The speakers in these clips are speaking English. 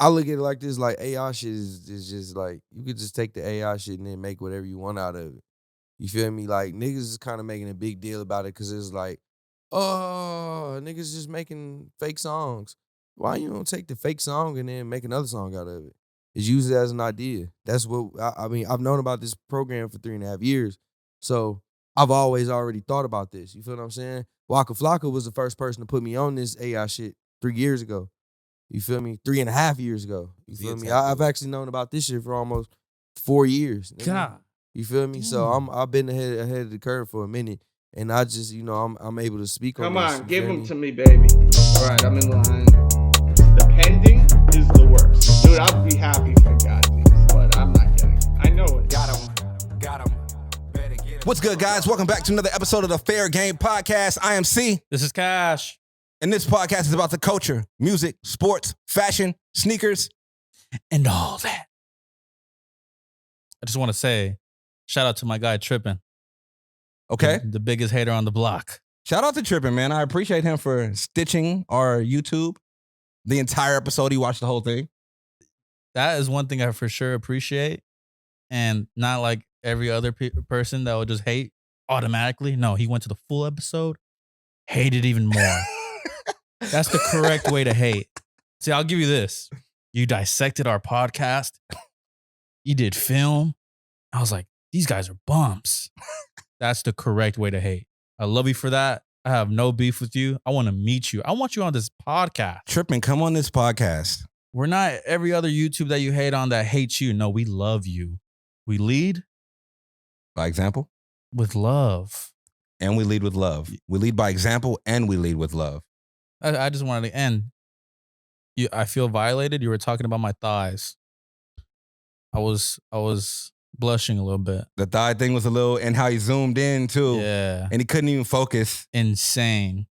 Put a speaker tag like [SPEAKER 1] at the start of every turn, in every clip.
[SPEAKER 1] I look at it like this, like AI shit is just like, you could just take the AI shit and then make whatever you want out of it. You feel me? Like, niggas is kind of making a big deal about it because it's like, oh, niggas just making fake songs. Why you don't take the fake song and then make another song out of it? It's used as an idea. That's what, I mean, I've known about this program for 3.5 years. So I've always already thought about this. You feel what I'm saying? Waka Flocka was the first person to put me on this AI shit 3 years ago. You feel me? 3.5 years ago. You feel me? I've actually known about this shit for almost 4 years.
[SPEAKER 2] God.
[SPEAKER 1] You feel me? So I've been ahead of the curve for a minute. And I just, I'm able to speak on this.
[SPEAKER 3] Come on, give them to me, baby. All right, I'm in line. The pending is the worst. Dude, I'd be happy for God, but I'm not getting it. I know it.
[SPEAKER 4] Got him. What's good, guys? Welcome back to another episode of the Fair Game Podcast. I am C.
[SPEAKER 2] This is Cash.
[SPEAKER 4] And this podcast is about the culture, music, sports, fashion, sneakers,
[SPEAKER 2] and all that. I just want to say, shout out to my guy Trippin'.
[SPEAKER 4] Okay.
[SPEAKER 2] The biggest hater on the block.
[SPEAKER 4] Shout out to Trippin', man. I appreciate him for stitching our YouTube. The entire episode, he watched the whole thing.
[SPEAKER 2] That is one thing I for sure appreciate. And not like every other person that would just hate automatically. No, he went to the full episode, hated even more. That's the correct way to hate. See, I'll give you this. You dissected our podcast. You did film. I was like, these guys are bumps. That's the correct way to hate. I love you for that. I have no beef with you. I want to meet you. I want you on this podcast.
[SPEAKER 4] Trippin', come on this podcast.
[SPEAKER 2] We're not every other YouTube that you hate on that hates you. No, we love you. We lead
[SPEAKER 4] by example
[SPEAKER 2] with love.
[SPEAKER 4] And we lead with love. We lead by example and we lead with love.
[SPEAKER 2] I just wanted to end. I feel violated. You were talking about my thighs. I was blushing a little bit.
[SPEAKER 4] The thigh thing was a little, and how he zoomed in too.
[SPEAKER 2] Yeah.
[SPEAKER 4] And he couldn't even focus.
[SPEAKER 2] Insane.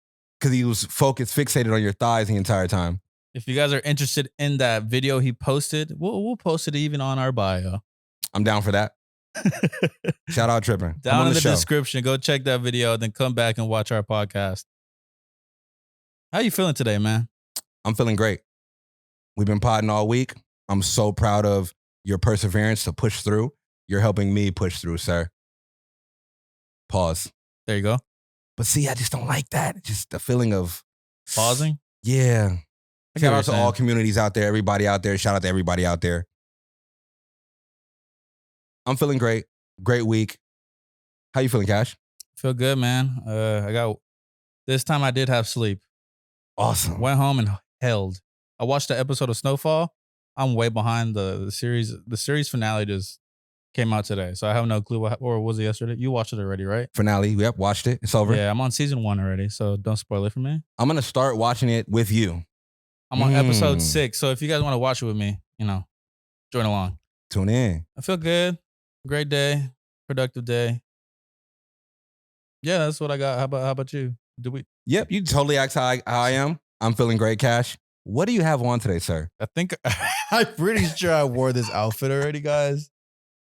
[SPEAKER 4] Because he was fixated on your thighs the entire time.
[SPEAKER 2] If you guys are interested in that video he posted, we'll post it even on our bio.
[SPEAKER 4] I'm down for that. Shout out Trippin'.
[SPEAKER 2] Down in the description. Go check that video, then come back and watch our podcast. How you feeling today, man?
[SPEAKER 4] I'm feeling great. We've been podding all week. I'm so proud of your perseverance to push through. You're helping me push through, sir. Pause.
[SPEAKER 2] There you go.
[SPEAKER 4] But see, I just don't like that. Just the feeling of
[SPEAKER 2] pausing.
[SPEAKER 4] Yeah. Shout out to all communities out there, everybody out there. Shout out to everybody out there. I'm feeling great. Great week. How you feeling, Cash?
[SPEAKER 2] Feel good, man. This time I did have sleep.
[SPEAKER 4] Awesome.
[SPEAKER 2] Went home and held. I watched the episode of Snowfall. I'm way behind the series. The series finale just came out today, so I have no clue or was it yesterday? You watched it already, right?
[SPEAKER 4] Finale. Yep, watched it. It's over.
[SPEAKER 2] Yeah, I'm on season 1 already, so don't spoil it for me.
[SPEAKER 4] I'm gonna start watching it with you.
[SPEAKER 2] I'm on episode 6, so if you guys want to watch it with me, join along.
[SPEAKER 4] Tune in.
[SPEAKER 2] I feel good. Great day. Productive day. Yeah, that's what I got. How about you?
[SPEAKER 4] Yep, you totally asked how I am. I'm feeling great, Cash. What do you have on today, sir?
[SPEAKER 2] I think I'm pretty sure I wore this outfit already, guys.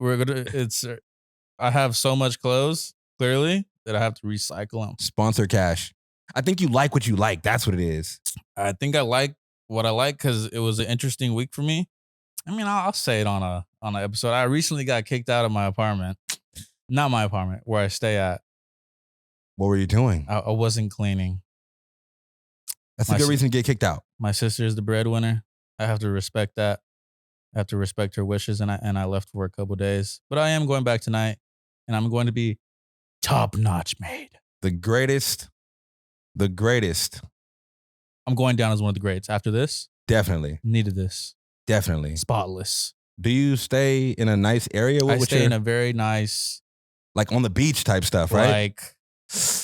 [SPEAKER 2] I have so much clothes, clearly, that I have to recycle them.
[SPEAKER 4] Sponsor Cash. I think you like what you like. That's what it is.
[SPEAKER 2] I think I like what I like because it was an interesting week for me. I mean, I'll say it on an episode. I recently got kicked out of my apartment. Not my apartment, where I stay at.
[SPEAKER 4] What were you doing?
[SPEAKER 2] I wasn't cleaning.
[SPEAKER 4] That's a good reason to get kicked out.
[SPEAKER 2] My sister is the breadwinner. I have to respect that. I have to respect her wishes, and I left for a couple days. But I am going back tonight, and I'm going to be top-notch made.
[SPEAKER 4] The greatest.
[SPEAKER 2] I'm going down as one of the greats. After this,
[SPEAKER 4] definitely
[SPEAKER 2] needed this.
[SPEAKER 4] Definitely
[SPEAKER 2] spotless.
[SPEAKER 4] Do you stay in a nice area?
[SPEAKER 2] I stay in a very nice,
[SPEAKER 4] like on the beach type stuff, right?
[SPEAKER 2] Like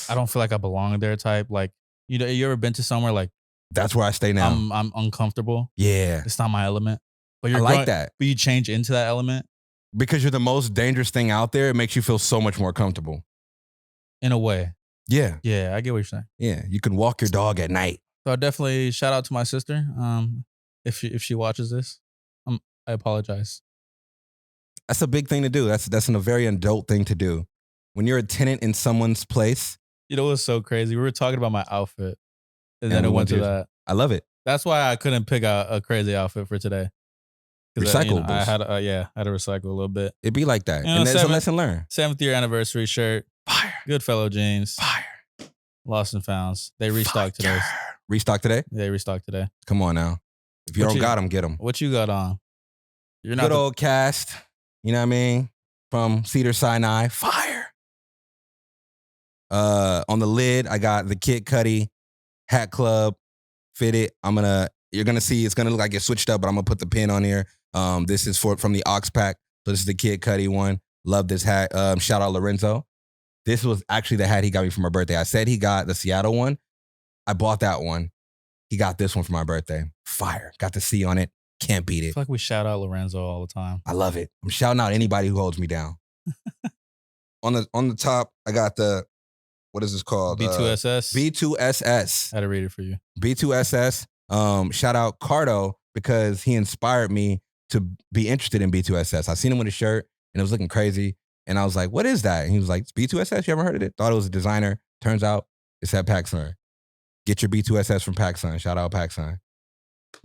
[SPEAKER 2] I don't feel like I belong there type. Like you ever been to somewhere like
[SPEAKER 4] that's where I stay now?
[SPEAKER 2] I'm uncomfortable.
[SPEAKER 4] Yeah,
[SPEAKER 2] it's not my element. But
[SPEAKER 4] I like that.
[SPEAKER 2] But you change into that element
[SPEAKER 4] because you're the most dangerous thing out there. It makes you feel so much more comfortable.
[SPEAKER 2] In a way.
[SPEAKER 4] Yeah.
[SPEAKER 2] Yeah, I get what you're saying.
[SPEAKER 4] Yeah, you can walk your dog at night.
[SPEAKER 2] So I definitely shout out to my sister. If she watches this, I apologize.
[SPEAKER 4] That's a big thing to do. That's a very adult thing to do. When you're a tenant in someone's place.
[SPEAKER 2] You know what's so crazy? We were talking about my outfit, and then it went to that.
[SPEAKER 4] I love it.
[SPEAKER 2] That's why I couldn't pick a crazy outfit for today.
[SPEAKER 4] Recyclables.
[SPEAKER 2] I had to recycle a little bit.
[SPEAKER 4] It'd be like that.
[SPEAKER 2] You know,
[SPEAKER 4] And there's a lesson learned.
[SPEAKER 2] 7th year anniversary shirt.
[SPEAKER 4] Fire.
[SPEAKER 2] Goodfellow jeans.
[SPEAKER 4] Fire.
[SPEAKER 2] Lost and founds. They restocked today.
[SPEAKER 4] Restock today?
[SPEAKER 2] They restocked today.
[SPEAKER 4] Come on now. If you don't got them, get them.
[SPEAKER 2] What you got on? You're not
[SPEAKER 4] Good old cast. You know what I mean? From Cedar Sinai. Fire. On the lid, I got the Kid Cudi Hat Club fitted. You're gonna see it's gonna look like it's switched up, but I'm gonna put the pin on here. This is from the Ox Pack. So this is the Kid Cudi one. Love this hat. Shout out Lorenzo. This was actually the hat he got me for my birthday. I said he got the Seattle one. I bought that one. He got this one for my birthday. Fire. Got the C on it. Can't beat
[SPEAKER 2] I
[SPEAKER 4] it.
[SPEAKER 2] feel like we shout out Lorenzo all the time.
[SPEAKER 4] I love it. I'm shouting out anybody who holds me down. On the top, I got the, what is this called?
[SPEAKER 2] B2SS.
[SPEAKER 4] B2SS.
[SPEAKER 2] I had to read it for you.
[SPEAKER 4] B2SS. Shout out Cardo because he inspired me to be interested in B2SS. I seen him with a shirt and it was looking crazy. And I was like, what is that? And he was like, it's B2SS. You ever heard of it? Thought it was a designer. Turns out it's at PacSun. Get your B2SS from PacSun. Shout out PacSun.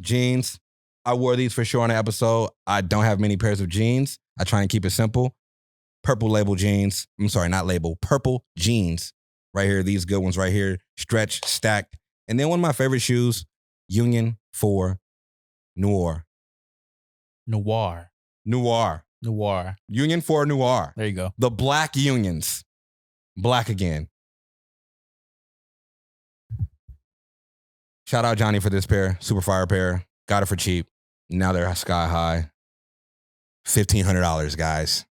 [SPEAKER 4] Jeans. I wore these for sure on the episode. I don't have many pairs of jeans. I try and keep it simple. Purple label jeans. I'm sorry, not label. Purple jeans. Right here. These good ones right here. Stretched, stacked. And then one of my favorite shoes, Union 4 Noir.
[SPEAKER 2] Noir.
[SPEAKER 4] Union 4 Noir.
[SPEAKER 2] There you go.
[SPEAKER 4] The black unions. Black again. Shout out Johnny for this pair. Super fire pair. Got it for cheap. Now they're sky high. $1,500, guys.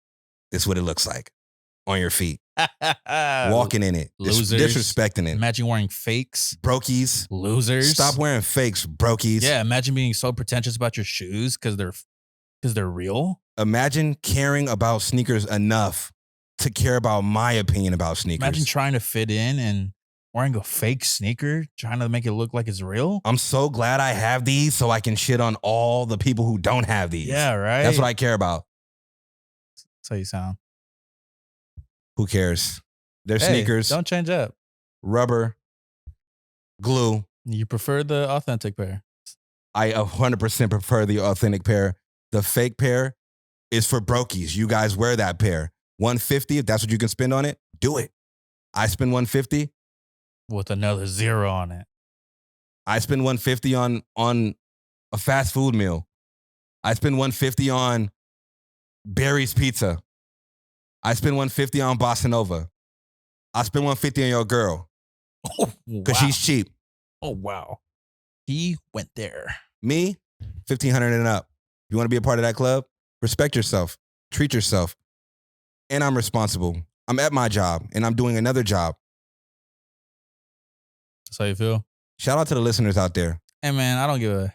[SPEAKER 4] This is what it looks like. On your feet. Walking in it.
[SPEAKER 2] Losers.
[SPEAKER 4] Disrespecting it.
[SPEAKER 2] Imagine wearing fakes.
[SPEAKER 4] Brokies.
[SPEAKER 2] Losers.
[SPEAKER 4] Stop wearing fakes, brokies.
[SPEAKER 2] Yeah, imagine being so pretentious about your shoes because they're real.
[SPEAKER 4] Imagine caring about sneakers enough to care about my opinion about sneakers.
[SPEAKER 2] Imagine trying to fit in and wearing a fake sneaker, trying to make it look like it's real.
[SPEAKER 4] I'm so glad I have these so I can shit on all the people who don't have these.
[SPEAKER 2] Yeah, right?
[SPEAKER 4] That's what I care about.
[SPEAKER 2] That's how you sound.
[SPEAKER 4] Who cares? They're
[SPEAKER 2] Hey,
[SPEAKER 4] sneakers,
[SPEAKER 2] don't change up.
[SPEAKER 4] rubber, glue.
[SPEAKER 2] You prefer the authentic pair.
[SPEAKER 4] I 100% prefer the authentic pair. The fake pair is for brokies. You guys wear that pair. $150, if that's what you can spend on it, do it. I spend $150.
[SPEAKER 2] With another 0 on it.
[SPEAKER 4] I spend $150 on a fast food meal. I spend $150 on Barry's Pizza. I spend $150 on Bossa Nova. I spend $150 on your girl
[SPEAKER 2] Oh,
[SPEAKER 4] because
[SPEAKER 2] wow.
[SPEAKER 4] she's cheap.
[SPEAKER 2] Oh, wow. He went there.
[SPEAKER 4] Me, $1,500 and up. You want to be a part of that club? Respect yourself. Treat yourself. And I'm responsible. I'm at my job and I'm doing another job.
[SPEAKER 2] That's how you feel?
[SPEAKER 4] Shout out to the listeners out there.
[SPEAKER 2] Hey, man, I don't give a...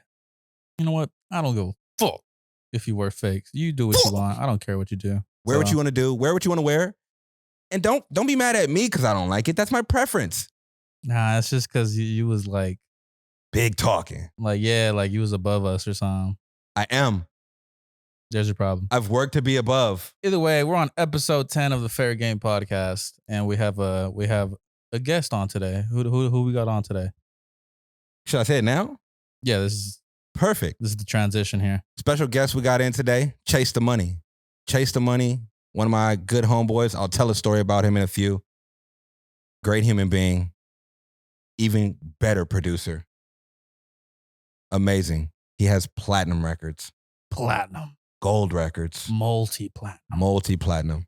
[SPEAKER 2] You know what? I don't give a fuck if you wear fakes. You do what you want. I don't care what you do.
[SPEAKER 4] Wear what you want to do. Wear what you want to wear. And don't be mad at me because I don't like it. That's my preference.
[SPEAKER 2] Nah, it's just because you was like...
[SPEAKER 4] Big talking.
[SPEAKER 2] Like, yeah, like you was above us or something.
[SPEAKER 4] I am.
[SPEAKER 2] There's your problem.
[SPEAKER 4] I've worked to be above.
[SPEAKER 2] Either way, we're on episode 10 of the Fair Game podcast, and we have a guest on today. Who we got on today?
[SPEAKER 4] Should I say it now?
[SPEAKER 2] Yeah, this is
[SPEAKER 4] Perfect.
[SPEAKER 2] the transition here.
[SPEAKER 4] Special guest we got in today, ChasetheMoney. ChasetheMoney, one of my good homeboys. I'll tell a story about him in a few. Great human being. Even better producer. Amazing. He has platinum records.
[SPEAKER 2] Platinum.
[SPEAKER 4] Gold records.
[SPEAKER 2] Multi-platinum.
[SPEAKER 4] Multi-platinum.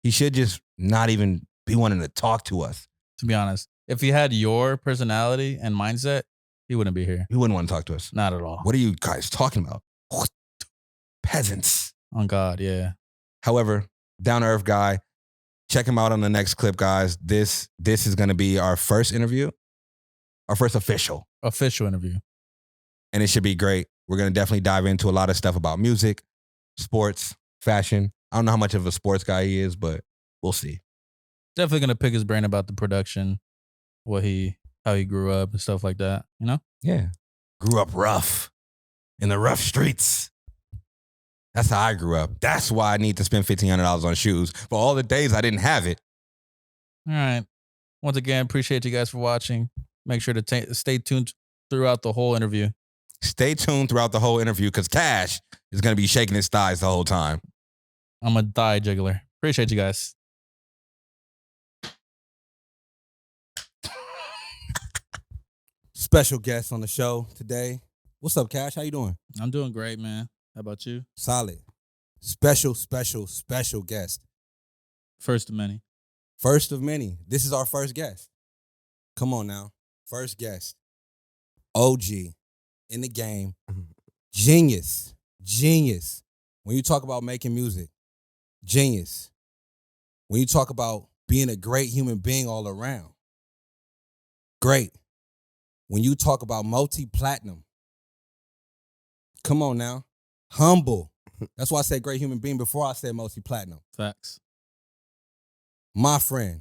[SPEAKER 4] He should just not even be wanting to talk to us.
[SPEAKER 2] To be honest, if he had your personality and mindset, he wouldn't be here.
[SPEAKER 4] He wouldn't want to talk to us.
[SPEAKER 2] Not at all.
[SPEAKER 4] What are you guys talking about? Peasants.
[SPEAKER 2] On God, yeah.
[SPEAKER 4] However, down-to-earth guy. Check him out on the next clip, guys. This is going to be our first interview. Our first official.
[SPEAKER 2] Interview.
[SPEAKER 4] And it should be great. We're going to definitely dive into a lot of stuff about music, sports, fashion. I don't know how much of a sports guy he is, but we'll see.
[SPEAKER 2] Definitely gonna pick his brain about the production, how he grew up and stuff like that. You know?
[SPEAKER 4] Yeah. Grew up rough in the rough streets. That's how I grew up. That's why I need to spend $1,500 on shoes for all the days I didn't have it.
[SPEAKER 2] All right. Once again, appreciate you guys for watching. Make sure to stay tuned throughout the whole interview.
[SPEAKER 4] Stay tuned throughout the whole interview because Cash is going to be shaking his thighs the whole time.
[SPEAKER 2] I'm a thigh jiggler. Appreciate you guys.
[SPEAKER 5] Special guest on the show today. What's up, Cash? How you doing?
[SPEAKER 2] I'm doing great, man. How about you?
[SPEAKER 5] Solid. Special guest.
[SPEAKER 2] First of many.
[SPEAKER 5] First of many. This is our first guest. Come on now. First guest. OG in the game. Genius. When you talk about making music, genius. When you talk about being a great human being all around, great. When you talk about multi-platinum, come on now, humble. That's why I said great human being before I said multi-platinum.
[SPEAKER 2] Facts.
[SPEAKER 5] My friend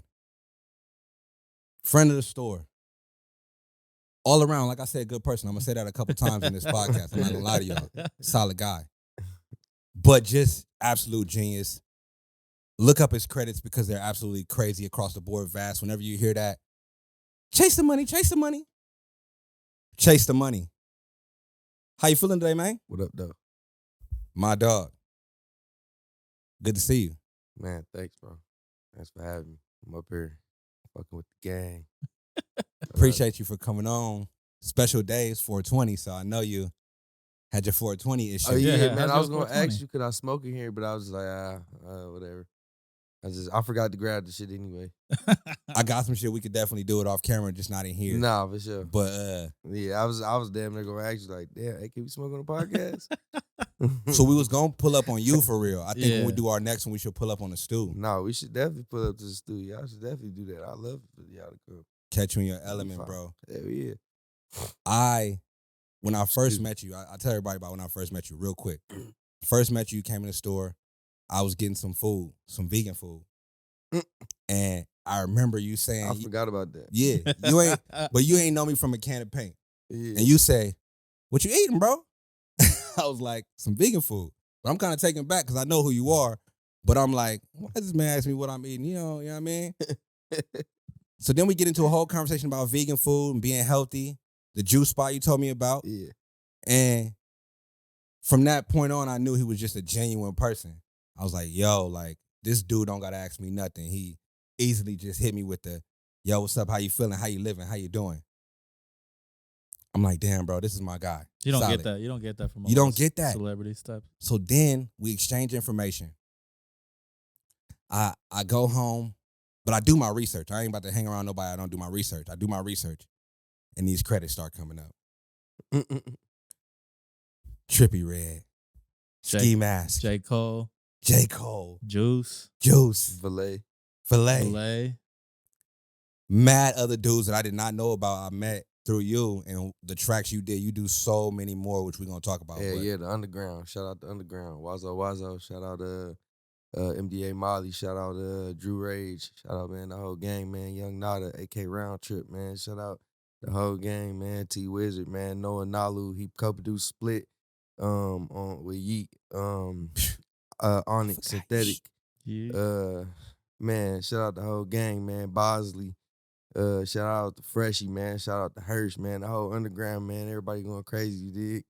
[SPEAKER 5] of the store, all around, like I said, good person. I'm going to say that a couple times in this podcast. I'm not going to lie to y'all. Solid guy. But just absolute genius. Look up his credits because they're absolutely crazy across the board, vast. Whenever you hear that, chase the money. Chase the money. How you feeling today, man?
[SPEAKER 1] What up, though?
[SPEAKER 5] My dog. Good to see you.
[SPEAKER 1] Man, thanks, bro. Thanks for having me. I'm up here fucking with the gang.
[SPEAKER 5] Appreciate you for coming on. Special days, 420, so I know you had your 420 issue.
[SPEAKER 1] Oh, yeah,
[SPEAKER 2] Yeah,
[SPEAKER 1] man.
[SPEAKER 2] how's
[SPEAKER 1] I was
[SPEAKER 2] your
[SPEAKER 1] going to
[SPEAKER 2] 420?
[SPEAKER 1] ask you, could I smoke in here? But I was like, whatever. I forgot to grab the shit anyway.
[SPEAKER 5] I got some shit we could definitely do it off camera, just not in here.
[SPEAKER 1] Nah, for sure.
[SPEAKER 5] But
[SPEAKER 1] Yeah, I was damn near going to ask you, like, damn, hey, can we smoke on the podcast?
[SPEAKER 5] so we was gonna pull up on you for real. I think when we
[SPEAKER 2] Yeah.
[SPEAKER 5] do our next one, we should pull up on the stew.
[SPEAKER 1] No, we should definitely pull up to the studio. Y'all should definitely do that. I love for y'all to come.
[SPEAKER 5] Catch you in your element, bro.
[SPEAKER 1] Hell yeah.
[SPEAKER 5] When I first met you, I tell everybody about when I first met you real quick. First met you, you came in the store. I was getting some food, some vegan food. And I remember you saying,
[SPEAKER 1] I forgot about that.
[SPEAKER 5] yeah, you ain't know me from a can of paint.
[SPEAKER 1] Yeah.
[SPEAKER 5] And you say, what you eating, bro? I was like, some vegan food. But I'm kind of taken back because I know who you are. But I'm like, why does this man ask me what I'm eating? You know what I mean? So then we get into a whole conversation about vegan food and being healthy, the juice spot you told me about.
[SPEAKER 1] Yeah.
[SPEAKER 5] And from that point on, I knew he was just a genuine person. I was like, yo, like, this dude don't got to ask me nothing. He easily just hit me with the, yo, what's up? How you feeling? How you living? How you doing? I'm like, damn, bro, this is my guy.
[SPEAKER 2] You don't
[SPEAKER 5] Solid.
[SPEAKER 2] get that. You don't get that from
[SPEAKER 5] You don't get that.
[SPEAKER 2] celebrity stuff.
[SPEAKER 5] So then we exchange information. I go home, but I do my research. I ain't about to hang around nobody. I don't do my research. I do my research. And these credits start coming up. Trippie Redd. Ski Mask.
[SPEAKER 2] J. Cole.
[SPEAKER 5] J. Cole.
[SPEAKER 2] Juice.
[SPEAKER 1] Valee.
[SPEAKER 2] Valee.
[SPEAKER 5] Mad other dudes that I did not know about I met through you and the tracks you did. You do so many more, which we're going to talk about.
[SPEAKER 1] Yeah,
[SPEAKER 5] but
[SPEAKER 1] yeah, the underground. Shout out the underground. Wazo. Shout out MDA Molly. Shout out Drew Rage. Shout out, man, the whole gang, man. Young Nada, AK Round Trip, man. Shout out the whole gang, man. T Wizard, man. Noah Nalu. He co-produced Split on with Yeet. Onyx Synthetic.
[SPEAKER 2] Yeah.
[SPEAKER 1] Man, shout out the whole gang, man. Bosley. Shout out to Freshie, man. Shout out to Hirsch, man. The whole underground, man. Everybody going crazy, you dig?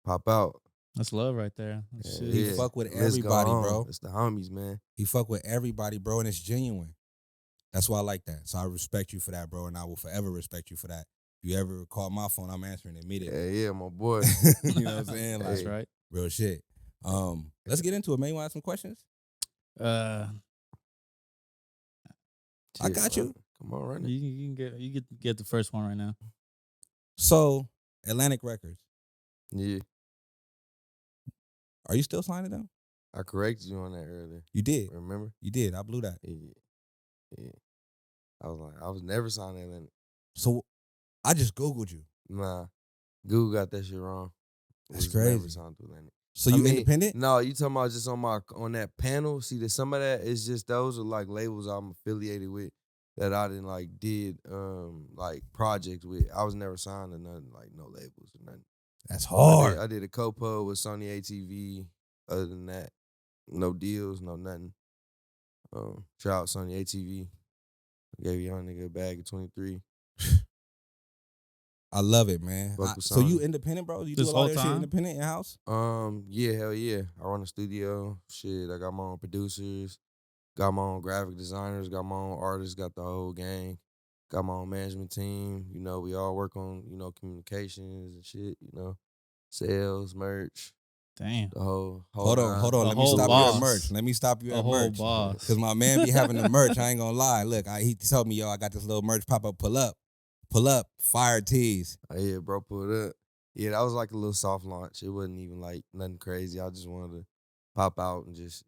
[SPEAKER 1] Pop out.
[SPEAKER 2] That's love right there. That's
[SPEAKER 1] Yeah,
[SPEAKER 2] shit.
[SPEAKER 5] He
[SPEAKER 1] yeah.
[SPEAKER 5] fuck with
[SPEAKER 1] Let's go
[SPEAKER 5] everybody,
[SPEAKER 1] on.
[SPEAKER 5] bro.
[SPEAKER 1] It's the homies, man.
[SPEAKER 5] He fuck with everybody, bro, and it's genuine. That's why I like that. So I respect you for that, bro, and I will forever respect you for that. If you ever call my phone, I'm answering immediately.
[SPEAKER 1] Yeah, my boy.
[SPEAKER 5] You know what I'm saying? Like,
[SPEAKER 2] That's right.
[SPEAKER 5] real shit. Let's get into it, man. You want to ask some questions?
[SPEAKER 2] Uh,
[SPEAKER 5] I got you.
[SPEAKER 1] Come on, run it.
[SPEAKER 2] you can get the first one right now.
[SPEAKER 5] So, Atlantic Records,
[SPEAKER 1] Yeah,
[SPEAKER 5] are you still signing them?
[SPEAKER 1] I corrected you on that earlier.
[SPEAKER 5] You did.
[SPEAKER 1] Remember?
[SPEAKER 5] You did. I blew that.
[SPEAKER 1] Yeah. I was like, I was never signed Atlantic.
[SPEAKER 5] So, I just Googled you.
[SPEAKER 1] Nah, Google got that shit wrong.
[SPEAKER 5] That's
[SPEAKER 1] Was never
[SPEAKER 5] crazy.
[SPEAKER 1] signed to Atlantic.
[SPEAKER 5] So,
[SPEAKER 1] I
[SPEAKER 5] you
[SPEAKER 1] mean,
[SPEAKER 5] independent?
[SPEAKER 1] No, you talking about just on that panel? See, that some of that is just those are like labels I'm affiliated with that I didn't did like projects with. I was never signed to nothing, like no labels or nothing.
[SPEAKER 5] That's hard.
[SPEAKER 1] I did a co-po with Sony ATV. Other than that, no deals, no nothing. Shout out Sony ATV. Gave a young nigga a bag of 23.
[SPEAKER 5] I love it, man.
[SPEAKER 1] Fuck with
[SPEAKER 5] So you
[SPEAKER 1] Sony.
[SPEAKER 5] independent, bro? You
[SPEAKER 2] This
[SPEAKER 5] do a lot
[SPEAKER 2] whole
[SPEAKER 5] of that shit
[SPEAKER 2] time?
[SPEAKER 5] independent in house?
[SPEAKER 1] Yeah, hell yeah. I run a studio. Shit, I got my own producers, got my own graphic designers, got my own artists, got the whole gang, got my own management team. You know, we all work on, communications and shit, sales, merch,
[SPEAKER 2] Damn.
[SPEAKER 1] the whole
[SPEAKER 5] Hold on.
[SPEAKER 2] A
[SPEAKER 5] Let me
[SPEAKER 2] whole
[SPEAKER 5] stop you at
[SPEAKER 2] boss.
[SPEAKER 5] merch. Let me stop you
[SPEAKER 2] A
[SPEAKER 5] at
[SPEAKER 2] whole
[SPEAKER 5] merch.
[SPEAKER 2] boss.
[SPEAKER 5] Because my man be having the merch. I ain't gonna lie. Look, he told me, yo, I got this little merch pop up, pull up, fire tees.
[SPEAKER 1] Oh, yeah, bro, put it up. Yeah, that was like a little soft launch. It wasn't even like nothing crazy. I just wanted to pop out and just,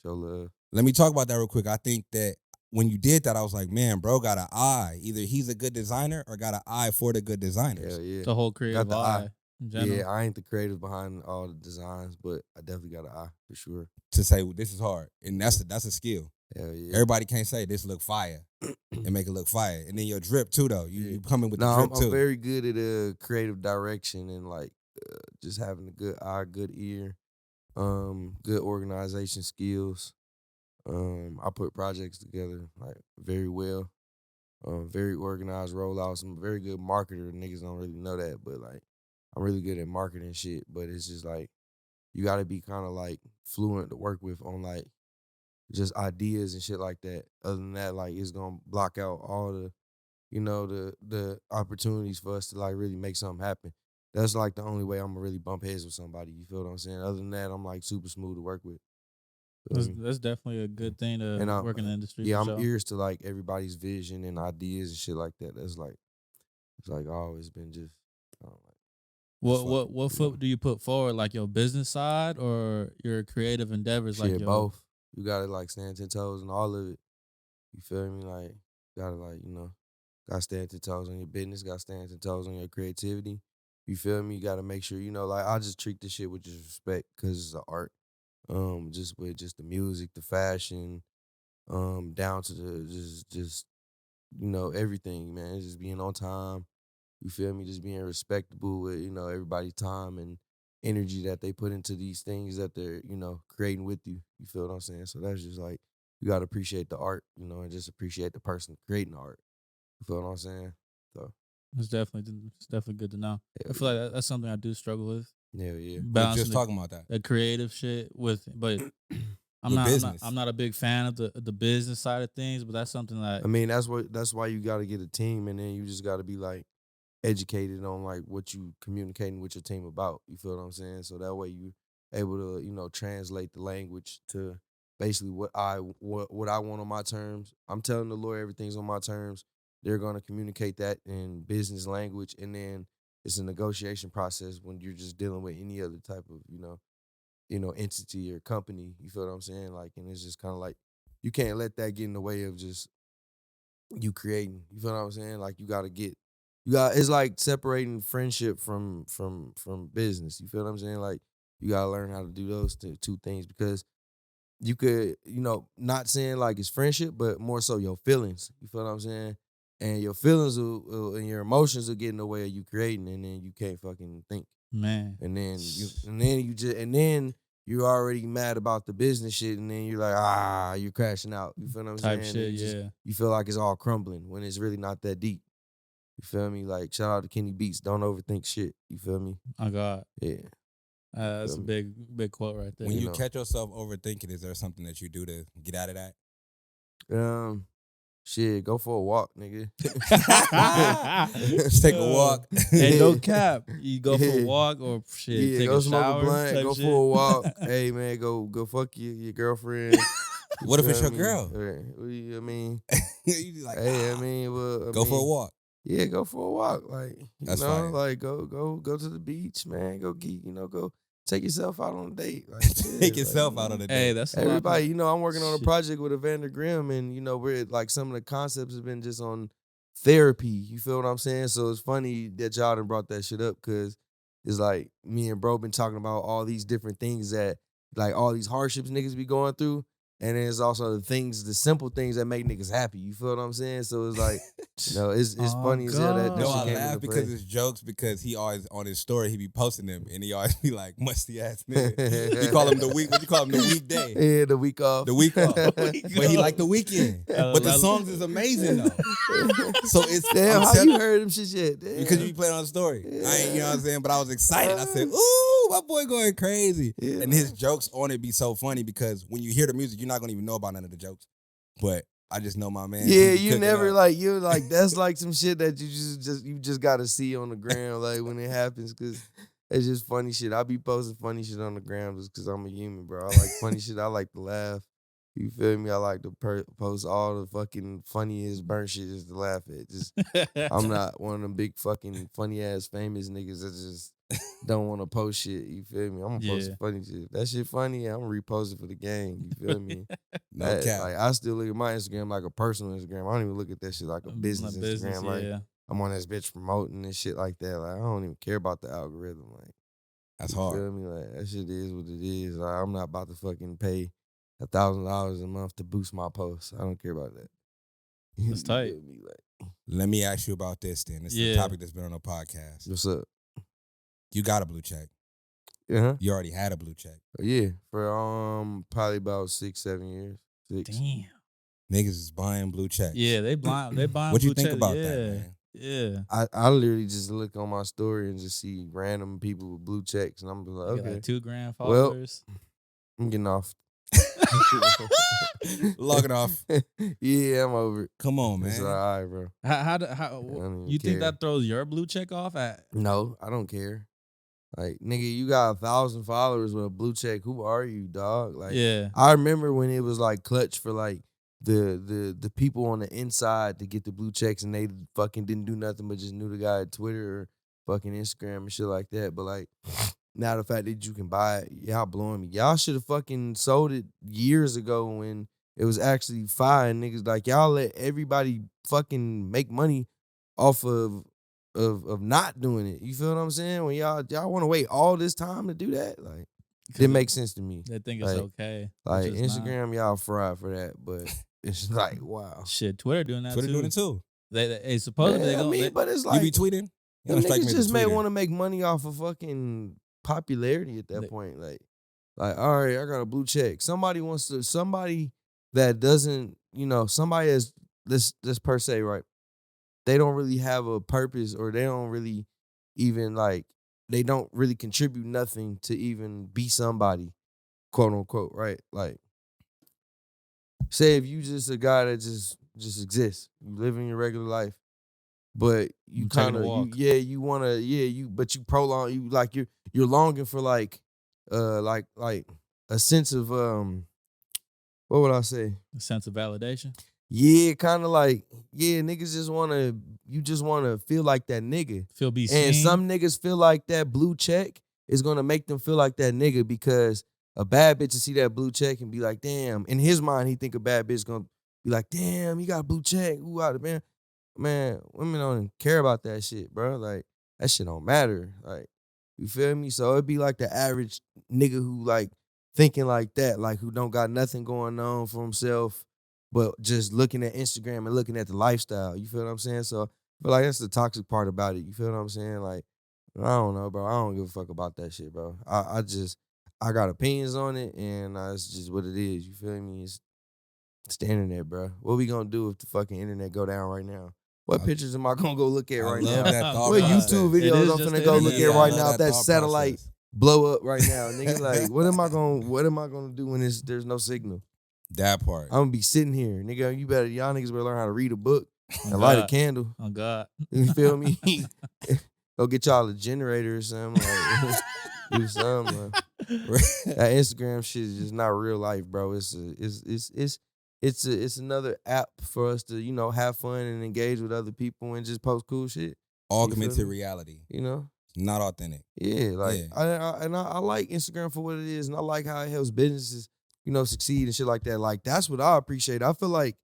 [SPEAKER 1] show love.
[SPEAKER 5] Let me talk about that real quick. I think that when you did that, I was like, man, bro got an eye. Either he's a good designer or got an eye for the good designers.
[SPEAKER 1] Hell yeah.
[SPEAKER 2] The whole creative
[SPEAKER 1] the eye.
[SPEAKER 2] eye. In general.
[SPEAKER 1] Yeah, I ain't the creative behind all the designs, but I definitely got an eye for sure.
[SPEAKER 5] To say this is hard. And that's a skill.
[SPEAKER 1] Hell yeah.
[SPEAKER 5] Everybody can't say this look fire and make it look fire. And then your drip too, though. You come in with the
[SPEAKER 1] No,
[SPEAKER 5] drip
[SPEAKER 1] I'm
[SPEAKER 5] too.
[SPEAKER 1] very good at creative direction and like just having a good eye, good ear, good organization skills. I put projects together like very well. Very organized rollouts. I'm a very good marketer. Niggas don't really know that, but like I'm really good at marketing shit. But it's just like you got to be kind of like fluent to work with on like just ideas and shit like that. Other than that, like it's gonna block out all the, the opportunities for us to like really make something happen. That's like the only way I'm gonna really bump heads with somebody. You feel what I'm saying? Other than that, I'm like super smooth to work with.
[SPEAKER 2] That's definitely a good thing to
[SPEAKER 1] And
[SPEAKER 2] work in the industry.
[SPEAKER 1] Yeah,
[SPEAKER 2] for
[SPEAKER 1] I'm
[SPEAKER 2] sure.
[SPEAKER 1] ears to like everybody's vision and ideas and shit like that. That's like it's like always been just
[SPEAKER 2] What foot do you put forward? Like your business side or your creative endeavors?
[SPEAKER 1] shit,
[SPEAKER 2] Like your,
[SPEAKER 1] both. You gotta like stand 10 toes and all of it. You feel me? Like gotta like, gotta stand 10 toes on your business, gotta stand 10 toes on your creativity. You feel me? You gotta make sure, like I just treat this shit with just respect because it's an art. Just with just the music, the fashion, down to the just everything, man. Just being on time. You feel me? Just being respectable with, everybody's time and energy that they put into these things that they're, creating with you. You feel what I'm saying? So that's just like you gotta appreciate the art, and just appreciate the person creating the art. You feel what I'm saying? So
[SPEAKER 2] it's definitely good to know. I feel like that's something I do struggle with.
[SPEAKER 1] yeah.
[SPEAKER 5] We were
[SPEAKER 2] Balancing
[SPEAKER 5] just talking about that.
[SPEAKER 2] the creative shit with, but
[SPEAKER 5] Business.
[SPEAKER 2] I'm not a big fan of the business side of things. But that's something that
[SPEAKER 1] I mean, that's why you gotta get a team, and then you just gotta be like educated on like what you communicating with your team about. You feel what I'm saying? So that way you able to, translate the language to basically what I want on my terms. I'm telling the lawyer everything's on my terms. They're gonna communicate that in business language, and then it's a negotiation process when you're just dealing with any other type of, entity or company. You feel what I'm saying? Like, and it's just kind of like you can't let that get in the way of just you creating. You feel what I'm saying? Like it's like separating friendship from business. You feel what I'm saying? Like you gotta learn how to do those two things because you could, not saying like it's friendship, but more so your feelings. You feel what I'm saying? And your feelings and your emotions will get in the way of you creating, and then you can't fucking think.
[SPEAKER 2] man.
[SPEAKER 1] And then you're already mad about the business shit, and then you're like, you're crashing out. You feel what I'm
[SPEAKER 2] Type
[SPEAKER 1] saying?
[SPEAKER 2] shit,
[SPEAKER 1] And
[SPEAKER 2] yeah.
[SPEAKER 1] You feel like it's all crumbling when it's really not that deep. You feel me? Like, shout out to Kenny Beats. Don't overthink shit. You feel me?
[SPEAKER 2] Oh God,
[SPEAKER 1] Yeah.
[SPEAKER 2] that's a big quote right there.
[SPEAKER 5] When you
[SPEAKER 1] know.
[SPEAKER 5] catch yourself overthinking, is there something that you do to get out of that?
[SPEAKER 1] Shit, go for a walk, nigga.
[SPEAKER 5] Just take a walk.
[SPEAKER 2] Hey, no cap. You go for a
[SPEAKER 1] Yeah.
[SPEAKER 2] walk or shit.
[SPEAKER 1] Yeah,
[SPEAKER 2] take
[SPEAKER 1] go
[SPEAKER 2] a
[SPEAKER 1] smoke
[SPEAKER 2] shower.
[SPEAKER 1] a blunt,
[SPEAKER 2] type
[SPEAKER 1] go
[SPEAKER 2] shit.
[SPEAKER 1] for a walk. Hey, man, go fuck your girlfriend.
[SPEAKER 5] What if it's
[SPEAKER 1] feel
[SPEAKER 5] your
[SPEAKER 1] me?
[SPEAKER 5] girl?
[SPEAKER 1] I mean,
[SPEAKER 5] You be like,
[SPEAKER 1] hey, I
[SPEAKER 5] "Ah."
[SPEAKER 1] mean, well,
[SPEAKER 5] Go for a walk.
[SPEAKER 1] Yeah, go for a walk. Like,
[SPEAKER 5] That's fire.
[SPEAKER 1] like go to the beach, man. Go geek, go take yourself out on a date. Like,
[SPEAKER 5] Take
[SPEAKER 1] yeah,
[SPEAKER 5] yourself
[SPEAKER 1] like,
[SPEAKER 5] out on a
[SPEAKER 2] Hey,
[SPEAKER 5] date.
[SPEAKER 2] that's a lot.
[SPEAKER 1] everybody, I'm working on a
[SPEAKER 2] Shit.
[SPEAKER 1] project with Evander Grimm, and we're like some of the concepts have been just on therapy. You feel what I'm saying? So it's funny that y'all done brought that shit up because it's like me and bro been talking about all these different things that like all these hardships niggas be going through, And then it's also the simple things that make niggas happy. You feel what I'm saying? So it's like, it's
[SPEAKER 2] Oh,
[SPEAKER 1] funny as hell that
[SPEAKER 2] God.
[SPEAKER 1] that
[SPEAKER 5] No,
[SPEAKER 1] shit
[SPEAKER 5] I
[SPEAKER 1] came
[SPEAKER 5] laugh
[SPEAKER 1] into
[SPEAKER 5] because
[SPEAKER 1] play.
[SPEAKER 5] it's jokes because he always on his story he be posting them and he always be like musty ass nigga. You call him the week. What you call him the weekday?
[SPEAKER 1] Yeah, the week off.
[SPEAKER 5] The week off. But
[SPEAKER 2] Week
[SPEAKER 5] he
[SPEAKER 2] off.
[SPEAKER 5] like the weekend.
[SPEAKER 2] I
[SPEAKER 5] But the
[SPEAKER 2] love-
[SPEAKER 5] songs is amazing though. So it's
[SPEAKER 1] Damn,
[SPEAKER 5] I'm
[SPEAKER 1] how
[SPEAKER 5] telling-
[SPEAKER 1] you heard them shit yet? Damn.
[SPEAKER 5] because you be playing on the story. I ain't, you know what I'm saying? But I was excited. I said, ooh, my boy going crazy.
[SPEAKER 1] Yeah,
[SPEAKER 5] And his jokes on it be so funny because when you hear the music, you're not gonna even know about none of the jokes. But I just know my man.
[SPEAKER 1] Yeah,
[SPEAKER 5] he
[SPEAKER 1] you
[SPEAKER 5] cook it
[SPEAKER 1] never
[SPEAKER 5] up.
[SPEAKER 1] like you like that's like some shit that you just gotta see on the ground like when it happens because it's just funny shit. I be posting funny shit on the ground just because I'm a human, bro. I like funny shit. I like to laugh. You feel me? I like to post all the fucking funniest burnt shit just to laugh at. Just I'm not one of them big fucking funny ass famous niggas that just don't want to post shit. You feel me? I'm gonna post
[SPEAKER 2] Yeah.
[SPEAKER 1] funny shit. If that shit funny, I'm gonna repost it for the gang. You feel me?
[SPEAKER 5] No
[SPEAKER 1] That-
[SPEAKER 5] cap.
[SPEAKER 1] Like I still look at my Instagram like a personal Instagram. I don't even look at that shit like a business Instagram. Like
[SPEAKER 2] yeah.
[SPEAKER 1] I'm on this bitch promoting and shit like that. Like I don't even care about the algorithm. Like
[SPEAKER 5] That's
[SPEAKER 1] you
[SPEAKER 5] hard.
[SPEAKER 1] feel me? Like that shit is what it is. Like, I'm not about to fucking pay $1,000 a month to boost my posts. I don't care about that.
[SPEAKER 2] That's
[SPEAKER 1] You
[SPEAKER 2] tight.
[SPEAKER 1] feel me? Like,
[SPEAKER 5] Let me ask you about this then. This is a
[SPEAKER 2] Yeah.
[SPEAKER 5] topic that's been on the podcast.
[SPEAKER 1] what's up?
[SPEAKER 5] You got a blue check.
[SPEAKER 1] Yeah,
[SPEAKER 5] You already had a blue check.
[SPEAKER 1] yeah. For probably about 6-7 years. 6.
[SPEAKER 2] Damn.
[SPEAKER 5] Niggas is buying blue checks.
[SPEAKER 2] Yeah, they buying.
[SPEAKER 5] What you
[SPEAKER 2] blue
[SPEAKER 5] think
[SPEAKER 2] check-
[SPEAKER 5] about
[SPEAKER 2] yeah.
[SPEAKER 5] that, man?
[SPEAKER 2] Yeah.
[SPEAKER 1] I literally just look on my story and just see random people with blue checks, and I'm just like,
[SPEAKER 2] You got
[SPEAKER 1] okay,
[SPEAKER 2] like 2 grand
[SPEAKER 1] Well,
[SPEAKER 2] followers.
[SPEAKER 1] I'm getting off.
[SPEAKER 5] Logging off.
[SPEAKER 1] Yeah, I'm over it.
[SPEAKER 5] Come on, man.
[SPEAKER 1] It's all right, bro.
[SPEAKER 2] how
[SPEAKER 1] don't even
[SPEAKER 2] you think
[SPEAKER 1] care.
[SPEAKER 2] that throws your blue check off at?
[SPEAKER 1] No, I don't care. Like, nigga, you got 1,000 followers with a blue check. Who are you, dog? Like,
[SPEAKER 2] Yeah.
[SPEAKER 1] I remember when it was like clutch for like the people on the inside to get the blue checks, and they fucking didn't do nothing but just knew the guy at Twitter or fucking Instagram and shit like that. But like, now the fact that you can buy it, y'all blowing me. Y'all should have fucking sold it years ago when it was actually fine, niggas. Like, y'all let everybody fucking make money off of not doing it. You feel what I'm saying? When y'all want to wait all this time to do that, like, it didn't make sense to me.
[SPEAKER 2] They think it's
[SPEAKER 1] Like-
[SPEAKER 2] okay.
[SPEAKER 1] Like,
[SPEAKER 2] which is not.
[SPEAKER 1] Instagram, y'all fried for that, but it's like, wow.
[SPEAKER 2] Shit, Twitter doing that
[SPEAKER 5] Twitter
[SPEAKER 2] too.
[SPEAKER 5] doing it too.
[SPEAKER 2] They supposedly
[SPEAKER 1] Yeah,
[SPEAKER 2] they
[SPEAKER 1] I mean,
[SPEAKER 2] they,
[SPEAKER 1] but it's
[SPEAKER 5] You
[SPEAKER 1] like
[SPEAKER 5] be tweeting? You
[SPEAKER 1] them
[SPEAKER 5] don't strike me
[SPEAKER 1] niggas
[SPEAKER 5] as a
[SPEAKER 1] just may
[SPEAKER 5] tweeter.
[SPEAKER 1] want to make money off of fucking popularity at that
[SPEAKER 2] They-
[SPEAKER 1] point. Like, all right, I got a blue check. Somebody that doesn't, somebody is this per se, right? They don't really have a purpose, or they don't really even they don't really contribute nothing to even be somebody, quote unquote, right? Like, say if you just a guy that just exists, you live in your regular life, but you
[SPEAKER 2] You taking
[SPEAKER 1] kind
[SPEAKER 2] a
[SPEAKER 1] of
[SPEAKER 2] walk.
[SPEAKER 1] but you prolong, you're longing for like a sense of what would I say?
[SPEAKER 2] a sense of validation.
[SPEAKER 1] Yeah, kind of like, niggas just want to feel like that nigga.
[SPEAKER 2] Feel be seen.
[SPEAKER 1] And some niggas feel like that blue check is going to make them feel like that nigga, because a bad bitch to see that blue check and be like, damn. In his mind, he think a bad bitch going to be like, damn, you got a blue check. Ooh, out of man. Man, women don't care about that shit, bro. Like, that shit don't matter. Like, you feel me? So it'd be like the average nigga who like thinking like that, like who don't got nothing going on for himself, but just looking at Instagram and looking at the lifestyle. You feel what I'm saying? So I feel like that's the toxic part about it. You feel what I'm saying? Like, I don't know, bro. I don't give a fuck about that shit, bro. I got opinions on it, and it's just what it is. You feel me? It's the internet, bro. What we gonna do if the fucking internet go down right now? What pictures am I gonna go look at
[SPEAKER 5] I
[SPEAKER 1] right
[SPEAKER 5] love
[SPEAKER 1] now?
[SPEAKER 5] that thought
[SPEAKER 1] What
[SPEAKER 5] process.
[SPEAKER 1] YouTube
[SPEAKER 2] It
[SPEAKER 1] videos
[SPEAKER 2] is
[SPEAKER 1] I'm
[SPEAKER 2] just
[SPEAKER 1] finna
[SPEAKER 2] the
[SPEAKER 1] go look
[SPEAKER 2] internet.
[SPEAKER 1] at
[SPEAKER 2] I
[SPEAKER 1] right
[SPEAKER 5] love
[SPEAKER 1] now if that
[SPEAKER 5] thought
[SPEAKER 1] satellite
[SPEAKER 5] process.
[SPEAKER 1] blow up right now? Nigga, like, what am I gonna do when there's no signal?
[SPEAKER 5] That part.
[SPEAKER 1] I'm gonna be sitting here, nigga. Y'all niggas better learn how to read a book
[SPEAKER 2] Oh,
[SPEAKER 1] and light a
[SPEAKER 2] God.
[SPEAKER 1] candle.
[SPEAKER 2] Oh God.
[SPEAKER 1] You feel me? Go get y'all a generator or something. Like, do something. Like. That Instagram shit is just not real life, bro. It's another app for us to, have fun and engage with other people and just post cool shit.
[SPEAKER 5] Augmented
[SPEAKER 1] me?
[SPEAKER 5] reality.
[SPEAKER 1] You know?
[SPEAKER 5] Not authentic.
[SPEAKER 1] Yeah, like
[SPEAKER 5] Yeah.
[SPEAKER 1] I like Instagram for what it is, and I like how it helps businesses, succeed and shit like that. Like, that's what I appreciate. I feel like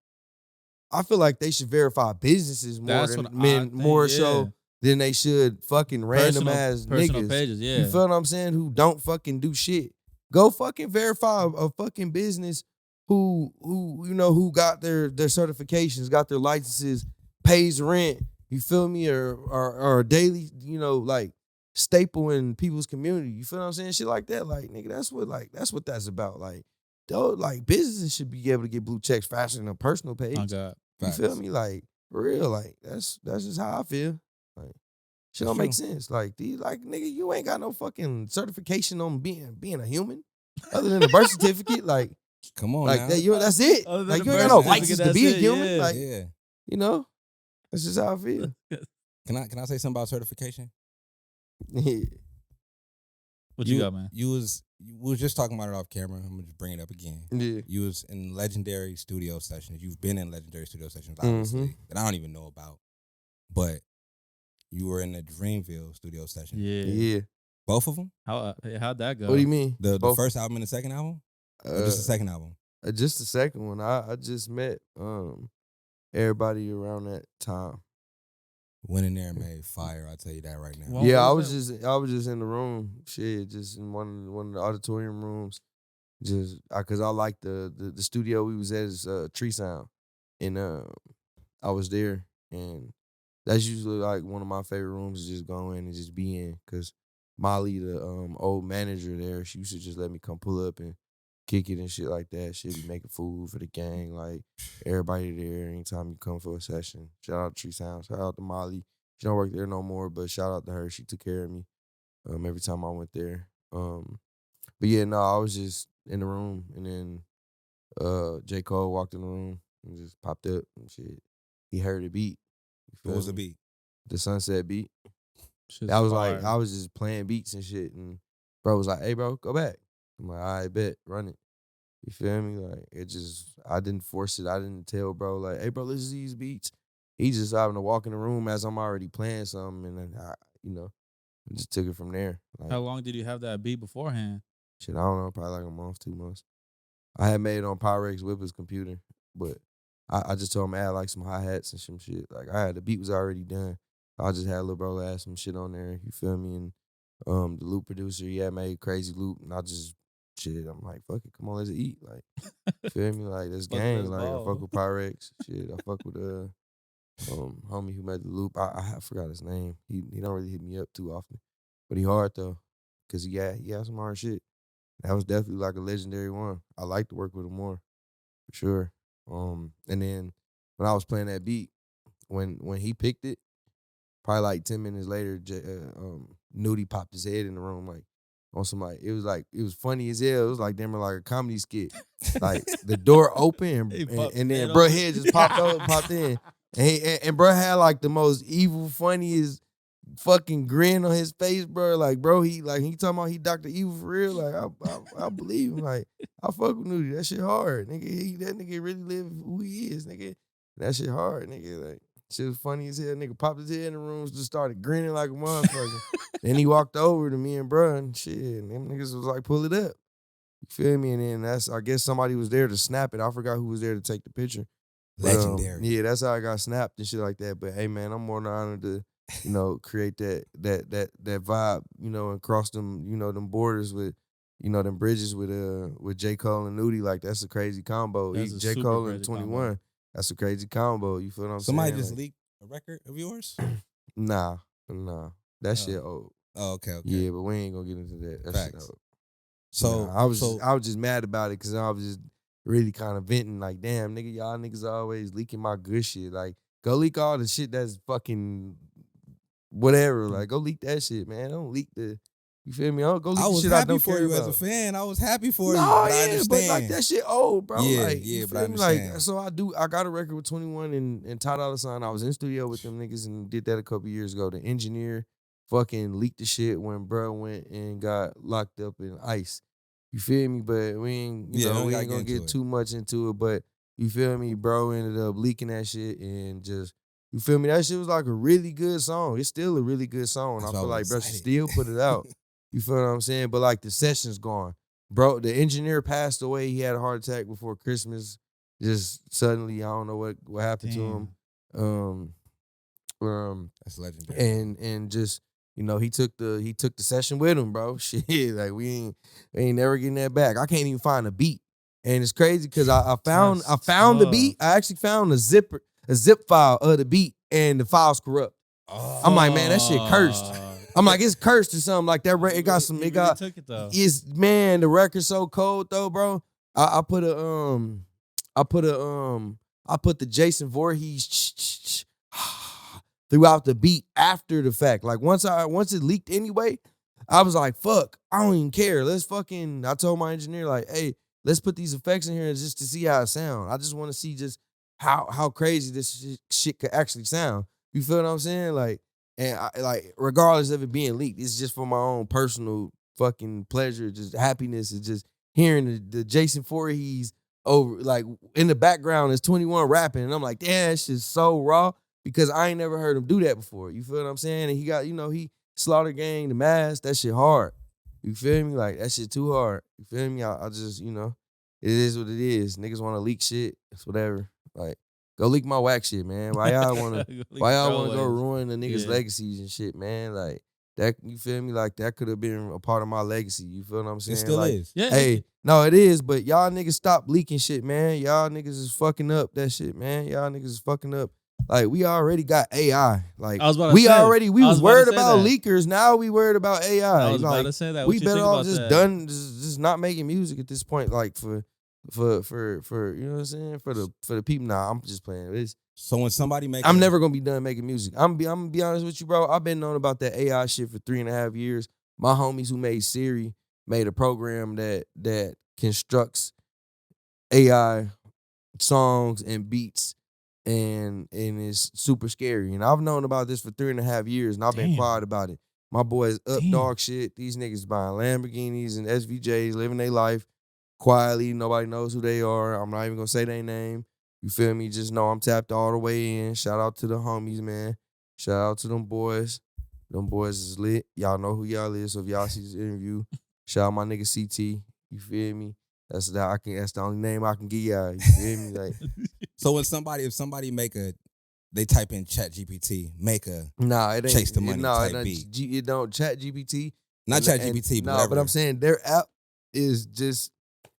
[SPEAKER 1] they should verify businesses more
[SPEAKER 2] That's
[SPEAKER 1] than
[SPEAKER 2] what I
[SPEAKER 1] men,
[SPEAKER 2] think,
[SPEAKER 1] more
[SPEAKER 2] yeah.
[SPEAKER 1] so than they should fucking random ass
[SPEAKER 2] personal
[SPEAKER 1] niggas.
[SPEAKER 2] pages. Yeah.
[SPEAKER 1] You feel what I'm saying? Who don't fucking do shit. Go fucking verify a fucking business who got their certifications, got their licenses, pays rent, you feel me, or daily, like staple in people's community. You feel what I'm saying? Shit like that. Like, nigga, that's what that's about. Like, though, like businesses should be able to get blue checks faster than a personal page.
[SPEAKER 2] Oh God.
[SPEAKER 1] You feel me? Like, for real, like that's just how I feel. Like, shit don't make sense. Like, nigga, you ain't got no fucking certification on being a human other than a birth certificate. Like,
[SPEAKER 5] Come on,
[SPEAKER 1] like
[SPEAKER 5] now.
[SPEAKER 1] that, that's it.
[SPEAKER 2] Other than
[SPEAKER 1] Like,
[SPEAKER 2] the
[SPEAKER 1] you ain't got
[SPEAKER 2] birth
[SPEAKER 1] no license to
[SPEAKER 2] certificate,
[SPEAKER 1] be a
[SPEAKER 2] that's it,
[SPEAKER 1] human.
[SPEAKER 2] yeah.
[SPEAKER 1] Like,
[SPEAKER 5] Yeah.
[SPEAKER 1] that's just how I feel.
[SPEAKER 5] Can I say something about certification?
[SPEAKER 1] Yeah.
[SPEAKER 2] What you got, man?
[SPEAKER 5] We was just talking about it off camera. I'm gonna just bring it up again.
[SPEAKER 1] Yeah.
[SPEAKER 5] You was in legendary studio sessions. You've been in legendary studio sessions,
[SPEAKER 1] Mm-hmm.
[SPEAKER 5] obviously, that I don't even know about. But you were in the Dreamville studio session.
[SPEAKER 2] Yeah.
[SPEAKER 1] Yeah.
[SPEAKER 5] Both of them?
[SPEAKER 2] How'd that go?
[SPEAKER 1] What do you mean?
[SPEAKER 5] The
[SPEAKER 1] Both?
[SPEAKER 5] first album and the second album? Or just the second album?
[SPEAKER 1] Just the second one. I just met everybody around that time.
[SPEAKER 5] Went in there and made fire. I'll tell you that right now.
[SPEAKER 2] Well,
[SPEAKER 1] Yeah, I
[SPEAKER 2] what
[SPEAKER 1] was
[SPEAKER 2] was
[SPEAKER 1] just in the room, shit, just in one of the auditorium rooms, just because I like the studio we was at is Tree Sound, and I was there, and that's usually like one of my favorite rooms to just go in and just be in, because Molly, the old manager there, she used to just let me come pull up and kick it and shit like that. She'd be making food for the gang, like everybody there anytime you come for a session. Shout out to Tree Sound, shout out to Molly. She don't work there no more, but shout out to her. She took care of me every time I went there. But yeah, no, I was just in the room, and then J. Cole walked in the room and just popped up and shit. He heard the beat.
[SPEAKER 5] What was the beat?
[SPEAKER 1] The Sunset beat.
[SPEAKER 2] Shit's
[SPEAKER 1] That was
[SPEAKER 2] fire.
[SPEAKER 1] like, I was just playing beats and shit, and bro was like, hey, bro, go back. I'm like, all right, bet, run it. You feel me? Like, I didn't force it. I didn't tell bro, like, hey, bro, listen to these beats. He just having to walk in the room as I'm already playing something, and then I just took it from there. Like,
[SPEAKER 2] How long did you have that beat beforehand?
[SPEAKER 1] shit, I don't know, probably like a month, 2 months. I had made it on Pyrex with his computer, but I just told him to add like some hi-hats and some shit. Like, the beat was already done. I just had Lil Bro add some shit on there, you feel me? And the loop producer, he had made crazy loop, and I just, shit, I'm like, fuck it, come on, let's eat. Like, you feel me? Like, this
[SPEAKER 2] Fuck
[SPEAKER 1] gang,
[SPEAKER 2] this
[SPEAKER 1] like, I
[SPEAKER 2] ball.
[SPEAKER 1] fuck with Pyrex. Shit, I fuck with homie who made the loop. I forgot his name. He don't really hit me up too often, but he hard though, cause he had some hard shit. That was definitely like a legendary one. I like to work with him more, for sure. And then when I was playing that beat, when he picked it, probably like 10 minutes later, Nudie popped his head in the room, like on some, like, it was funny as hell. It was like damn near like a comedy skit. Like, the door opened
[SPEAKER 2] He popped
[SPEAKER 1] and
[SPEAKER 2] his
[SPEAKER 1] then
[SPEAKER 2] head
[SPEAKER 1] bro
[SPEAKER 2] open.
[SPEAKER 1] head just popped in. And bro had like the most evil, funniest fucking grin on his face, bro. Like, bro, he talking about he Dr. Evil for real. Like, I believe him. Like, I fuck with Nudie. That shit hard, nigga. That nigga really live who he is, nigga. That shit hard, nigga. Like, shit was funny as hell. Nigga popped his head in the room, just started grinning like a motherfucker. Then he walked over to me and bro and shit, and them niggas was like, pull it up. You feel me? And then I guess somebody was there to snap it. I forgot who was there to take the picture. But,
[SPEAKER 5] Legendary.
[SPEAKER 1] yeah, that's how I got snapped and shit like that. But hey, man, I'm more than honored to, create that vibe, and cross them, them borders with, them bridges with J. Cole and Nudie. Like, that's a crazy combo.
[SPEAKER 2] That's a
[SPEAKER 1] J.
[SPEAKER 2] super
[SPEAKER 1] Cole and
[SPEAKER 2] crazy
[SPEAKER 1] 21.
[SPEAKER 2] combo.
[SPEAKER 1] That's a crazy combo. You feel what I'm
[SPEAKER 5] Somebody
[SPEAKER 1] saying?
[SPEAKER 5] just
[SPEAKER 1] Like,
[SPEAKER 5] leaked a record of yours?
[SPEAKER 1] Nah. That shit old.
[SPEAKER 5] Oh, okay.
[SPEAKER 1] Yeah, but we ain't gonna get into that. That shit
[SPEAKER 5] Facts.
[SPEAKER 1] old.
[SPEAKER 5] So
[SPEAKER 1] Nah, I was just mad about it because I was just really kind of venting, like, damn, nigga, y'all niggas always leaking my good shit. Like, go leak all the shit that's fucking whatever. Like, go leak that shit, man. Don't leak the, you feel me? Don't go leak
[SPEAKER 5] I
[SPEAKER 1] the
[SPEAKER 5] was
[SPEAKER 1] shit I
[SPEAKER 5] happy
[SPEAKER 1] don't
[SPEAKER 5] for
[SPEAKER 1] care
[SPEAKER 5] you
[SPEAKER 1] about.
[SPEAKER 5] as a fan. I was happy for you.
[SPEAKER 1] No,
[SPEAKER 5] But I
[SPEAKER 1] yeah,
[SPEAKER 5] understand.
[SPEAKER 1] but like that shit old, bro.
[SPEAKER 5] Yeah,
[SPEAKER 1] like,
[SPEAKER 5] yeah,
[SPEAKER 1] you
[SPEAKER 5] but I
[SPEAKER 1] feel me? Like,
[SPEAKER 5] understand.
[SPEAKER 1] so I got a record with 21 and Ty Dolla $ign. I was in studio with them niggas and did that a couple years ago. The engineer fucking leaked the shit when bro went and got locked up in ICE. You feel me? But we ain't,
[SPEAKER 5] Yeah,
[SPEAKER 1] we
[SPEAKER 5] we gotta
[SPEAKER 1] ain't gonna
[SPEAKER 5] get into
[SPEAKER 1] get
[SPEAKER 5] it.
[SPEAKER 1] too much into it. But you feel me? Bro ended up leaking that shit and just, you feel me? That shit was like a really good song. It's still a really good song.
[SPEAKER 5] That's
[SPEAKER 1] I
[SPEAKER 5] why I
[SPEAKER 1] feel
[SPEAKER 5] was
[SPEAKER 1] like bro should
[SPEAKER 5] excited.
[SPEAKER 1] still put it out. You feel what I'm saying? But like the session's gone. Bro, the engineer passed away. He had a heart attack before Christmas. Just suddenly, I don't know what happened to him.
[SPEAKER 5] That's legendary.
[SPEAKER 1] And just, he took the session with him, bro. Shit, like we ain't never getting that back. I can't even find a beat. And it's crazy because I found
[SPEAKER 2] That's
[SPEAKER 1] the
[SPEAKER 2] tough.
[SPEAKER 1] beat. I actually found a zip file of the beat, and the file's corrupt. I'm like, man, that shit cursed. I'm like, it's cursed or something like that. It got some. It got.
[SPEAKER 2] Took it though.
[SPEAKER 1] It's man, the record's so cold though, bro. I put the Jason Voorhees throughout the beat after the fact. Like once it leaked anyway, I was like, fuck, I don't even care. I told my engineer, like, hey, let's put these effects in here just to see how it sound. I just want to see just how crazy this shit could actually sound. You feel what I'm saying? Like, and regardless of it being leaked, it's just for my own personal fucking pleasure, just happiness, and just hearing the Jason Voorhees over, like, in the background is 21 rapping, and I'm like, damn, that shit's so raw because I ain't never heard him do that before. You feel what I'm saying? And he got, he Slaughter Gang, The Mask, that shit hard. You feel me? Like, that shit too hard. You feel me? I just, it is what it is. Niggas want to leak shit. It's whatever. Like, go leak my whack shit, man. Why y'all want to go ruin the niggas' legacies and shit, man? Like, that, you feel me? Like, that could have been a part of my legacy. You feel what I'm saying?
[SPEAKER 5] It still
[SPEAKER 1] like,
[SPEAKER 5] is.
[SPEAKER 2] Yeah.
[SPEAKER 1] Hey, no, it is, but y'all niggas stop leaking shit, man. Y'all niggas is fucking up that shit, man. Y'all niggas is fucking up. Like, we already got AI. Like,
[SPEAKER 2] I was about to
[SPEAKER 1] we
[SPEAKER 2] say,
[SPEAKER 1] was worried
[SPEAKER 2] to say
[SPEAKER 1] about
[SPEAKER 2] that.
[SPEAKER 1] leakers. Now we worried about AI.
[SPEAKER 2] I was
[SPEAKER 1] like,
[SPEAKER 2] about to say that.
[SPEAKER 1] we
[SPEAKER 2] What you
[SPEAKER 1] better
[SPEAKER 2] think
[SPEAKER 1] off
[SPEAKER 2] about
[SPEAKER 1] just
[SPEAKER 2] that?
[SPEAKER 1] just not making music at this point. Like, for you know what I'm saying? For the people. Nah, I'm just playing.
[SPEAKER 5] So when somebody make,
[SPEAKER 1] I'm never gonna be done making music. I'm gonna be honest with you, bro. I've been knowing about that AI shit for 3.5 years. My homies who made Siri made a program that constructs AI songs and beats, and it's super scary. And I've known about this for 3.5 years, and I've been quiet about it. My boys up dog shit. These niggas buying Lamborghinis and SVJs, living their life quietly. Nobody knows who they are. I'm not even gonna say their name. You feel me? Just know I'm tapped all the way in. Shout out to the homies, man. Shout out to them boys. Them boys is lit. Y'all know who y'all is. So if y'all see this interview, shout out my nigga CT. You feel me? That's the only name I can give y'all. You feel me? Like,
[SPEAKER 5] so if somebody they type in ChatGPT, make a
[SPEAKER 1] nah, it ain't
[SPEAKER 5] Chase the Money type
[SPEAKER 1] it
[SPEAKER 5] beat.
[SPEAKER 1] it don't ChatGPT.
[SPEAKER 5] Not ChatGPT, but whatever.
[SPEAKER 1] But I'm saying their app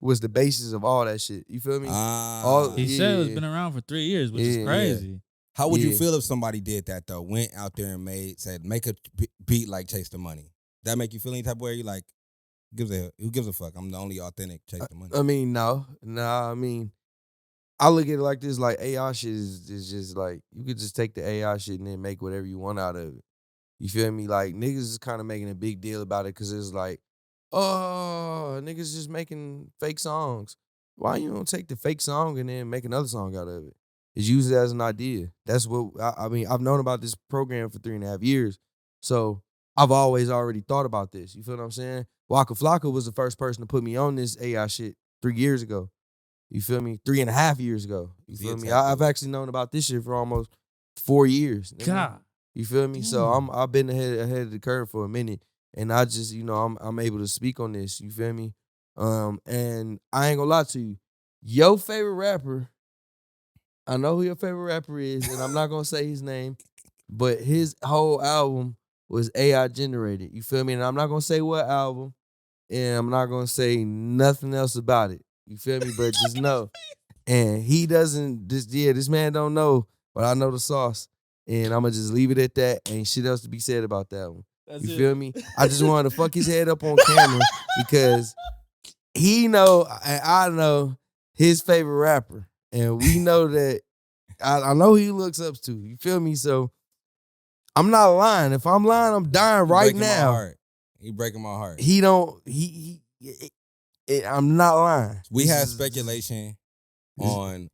[SPEAKER 1] was the basis of all that shit. You feel me?
[SPEAKER 2] He said it's been around for 3 years, which is crazy.
[SPEAKER 5] How would you feel if somebody did that though? Went out there and said make a beat like Chase the Money. That make you feel any type of way? You like, who gives a fuck? I'm the only authentic Chase the Money.
[SPEAKER 1] I mean, no. I mean, I look at it like this: like, AI shit is just like, you could just take the AI shit and then make whatever you want out of it. You feel me? Like, niggas is kind of making a big deal about it because it's like, oh, niggas just making fake songs. Why you don't take the fake song and then make another song out of it? It's used as an idea. That's what I mean. I've known about this program for 3.5 years, so I've always already thought about this. You feel what I'm saying? Waka Flocka was the first person to put me on this AI shit 3 years ago. You feel me? 3.5 years ago. You feel me? I've actually known about this shit for almost 4 years.
[SPEAKER 2] God.
[SPEAKER 1] You feel me? So I've been ahead of the curve for a minute, and I just, I'm able to speak on this. You feel me? And I ain't gonna lie to you. Your favorite rapper, I know who your favorite rapper is, and I'm not gonna say his name, but his whole album was AI generated. You feel me? And I'm not gonna say what album, and I'm not gonna say nothing else about it. You feel me? But just know. And he doesn't, this man don't know, but I know the sauce. And I'm gonna just leave it at that. Ain't shit else to be said about that one. You feel me? I just wanted to fuck his head up on camera because he know and I know his favorite rapper. And we know that I know he looks up to. You feel me? So I'm not lying. If I'm lying, I'm dying right now.
[SPEAKER 5] He breaking my heart.
[SPEAKER 1] I'm not lying.
[SPEAKER 5] We had speculation on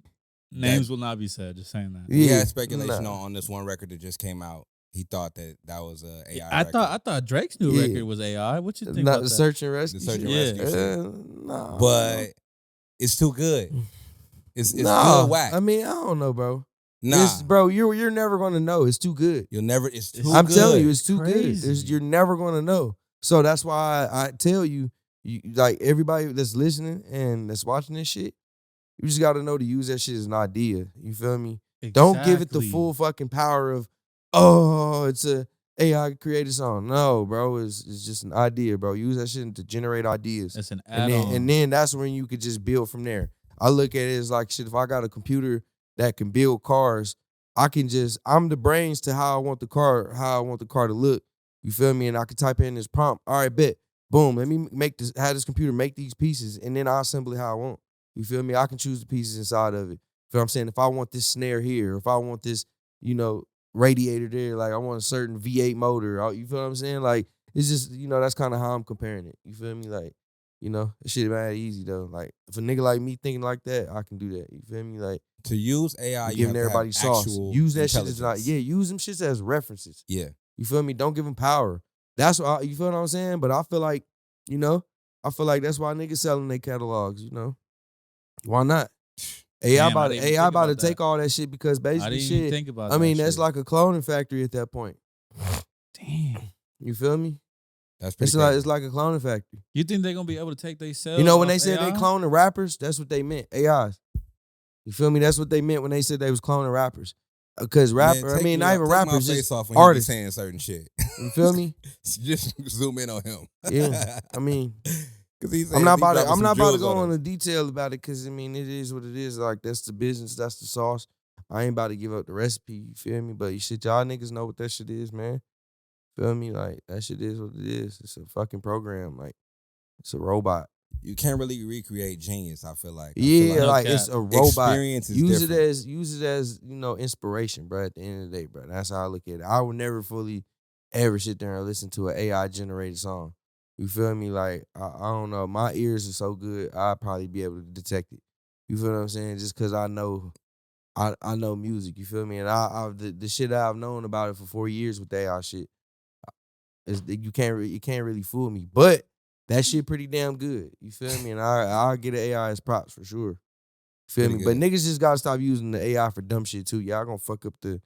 [SPEAKER 2] names will not be said. Just saying that.
[SPEAKER 5] We had speculation on this one record that just came out. He thought that was a AI.
[SPEAKER 2] I thought Drake's new record was AI. What you think about
[SPEAKER 1] the
[SPEAKER 2] that?
[SPEAKER 1] Search and Rescue?
[SPEAKER 5] The Search and Rescue shit.
[SPEAKER 1] No.
[SPEAKER 5] But it's too good. It's good whack.
[SPEAKER 1] I mean, I don't know, bro.
[SPEAKER 5] Nah,
[SPEAKER 1] bro, you're never gonna know. It's too good.
[SPEAKER 5] You'll never. It's too.
[SPEAKER 1] I'm
[SPEAKER 5] good.
[SPEAKER 1] telling you, it's too
[SPEAKER 2] Crazy.
[SPEAKER 1] good. You're never gonna know. So that's why I tell you, like, everybody that's listening and that's watching this shit, you just gotta know to use that shit as an idea. You feel me?
[SPEAKER 2] Exactly.
[SPEAKER 1] Don't give it the full fucking power of, oh, it's a AI create a song. No, bro, it's just an idea, bro. Use that shit to generate ideas.
[SPEAKER 2] It's an
[SPEAKER 1] And
[SPEAKER 2] add-on.
[SPEAKER 1] then that's when you could just build from there. I look at it as like shit, if I got a computer that can build cars, I'm the brains to how I want the car to look. You feel me? And I can type in this prompt. All right, bet. Boom. Let me have this computer make these pieces, and then I'll assemble it how I want. You feel me? I can choose the pieces inside of it. Feel what I'm saying? If I want this snare here, or if I want this, radiator there, like I want a certain V8 motor. You feel what I'm saying? Like, it's just, that's kind of how I'm comparing it. You feel me? Like, this shit mad easy though. Like, if a nigga like me thinking like that, I can do that. You feel me? Like,
[SPEAKER 5] To use AI, you have
[SPEAKER 1] giving
[SPEAKER 5] to
[SPEAKER 1] everybody
[SPEAKER 5] have
[SPEAKER 1] sauce.
[SPEAKER 5] actual
[SPEAKER 1] Use that shit as
[SPEAKER 5] intelligence.
[SPEAKER 1] use them shits as references.
[SPEAKER 5] Yeah.
[SPEAKER 1] You feel me? Don't give them power. That's why, you feel what I'm saying? But I feel like, that's why niggas selling their catalogs, Why not? AI
[SPEAKER 2] Damn, I
[SPEAKER 1] about
[SPEAKER 2] didn't even think
[SPEAKER 1] to
[SPEAKER 2] about
[SPEAKER 1] take
[SPEAKER 2] that.
[SPEAKER 1] all that shit because
[SPEAKER 2] I
[SPEAKER 1] basically
[SPEAKER 2] didn't even
[SPEAKER 1] shit.
[SPEAKER 2] think about
[SPEAKER 1] I mean,
[SPEAKER 2] that
[SPEAKER 1] that's
[SPEAKER 2] shit.
[SPEAKER 1] like a cloning factory at that point.
[SPEAKER 2] Damn.
[SPEAKER 1] You feel me?
[SPEAKER 5] That's pretty
[SPEAKER 1] It's like a cloning factory.
[SPEAKER 2] You think they're gonna be able to take they cells?
[SPEAKER 1] When they
[SPEAKER 2] off
[SPEAKER 1] said they
[SPEAKER 2] AI?
[SPEAKER 1] cloning rappers, that's what they meant. AIs. You feel me? That's what they meant when they said they was cloning rappers. Because not even rappers, just
[SPEAKER 5] off when
[SPEAKER 1] artists.
[SPEAKER 5] He be saying certain shit.
[SPEAKER 1] You feel me?
[SPEAKER 5] Just zoom in on him.
[SPEAKER 1] Yeah. I mean,
[SPEAKER 5] Because he's
[SPEAKER 1] I'm not about to go into detail about it because, it is what it is. Like, that's the business. That's the sauce. I ain't about to give up the recipe. You feel me? But y'all niggas know what that shit is, man. Feel me? Like, that shit is what it is. It's a fucking program. Like, it's a robot.
[SPEAKER 5] You can't really recreate genius, I feel like.
[SPEAKER 1] It's a robot.
[SPEAKER 5] Experience is
[SPEAKER 1] use
[SPEAKER 5] different.
[SPEAKER 1] it as inspiration, bro. At the end of the day, bro. That's how I look at it. I would never fully ever sit there and listen to an AI generated song. You feel me? Like, I don't know. My ears are so good, I'd probably be able to detect it. You feel what I'm saying? Just because I know music. You feel me? And the shit that I've known about it for 4 years with the AI shit, you can't really fool me. But that shit pretty damn good. You feel me? And I'll get an AI as props for sure. You feel
[SPEAKER 5] Pretty
[SPEAKER 1] me? But
[SPEAKER 5] good.
[SPEAKER 1] niggas just gotta stop using the AI for dumb shit too. Y'all gonna fuck up the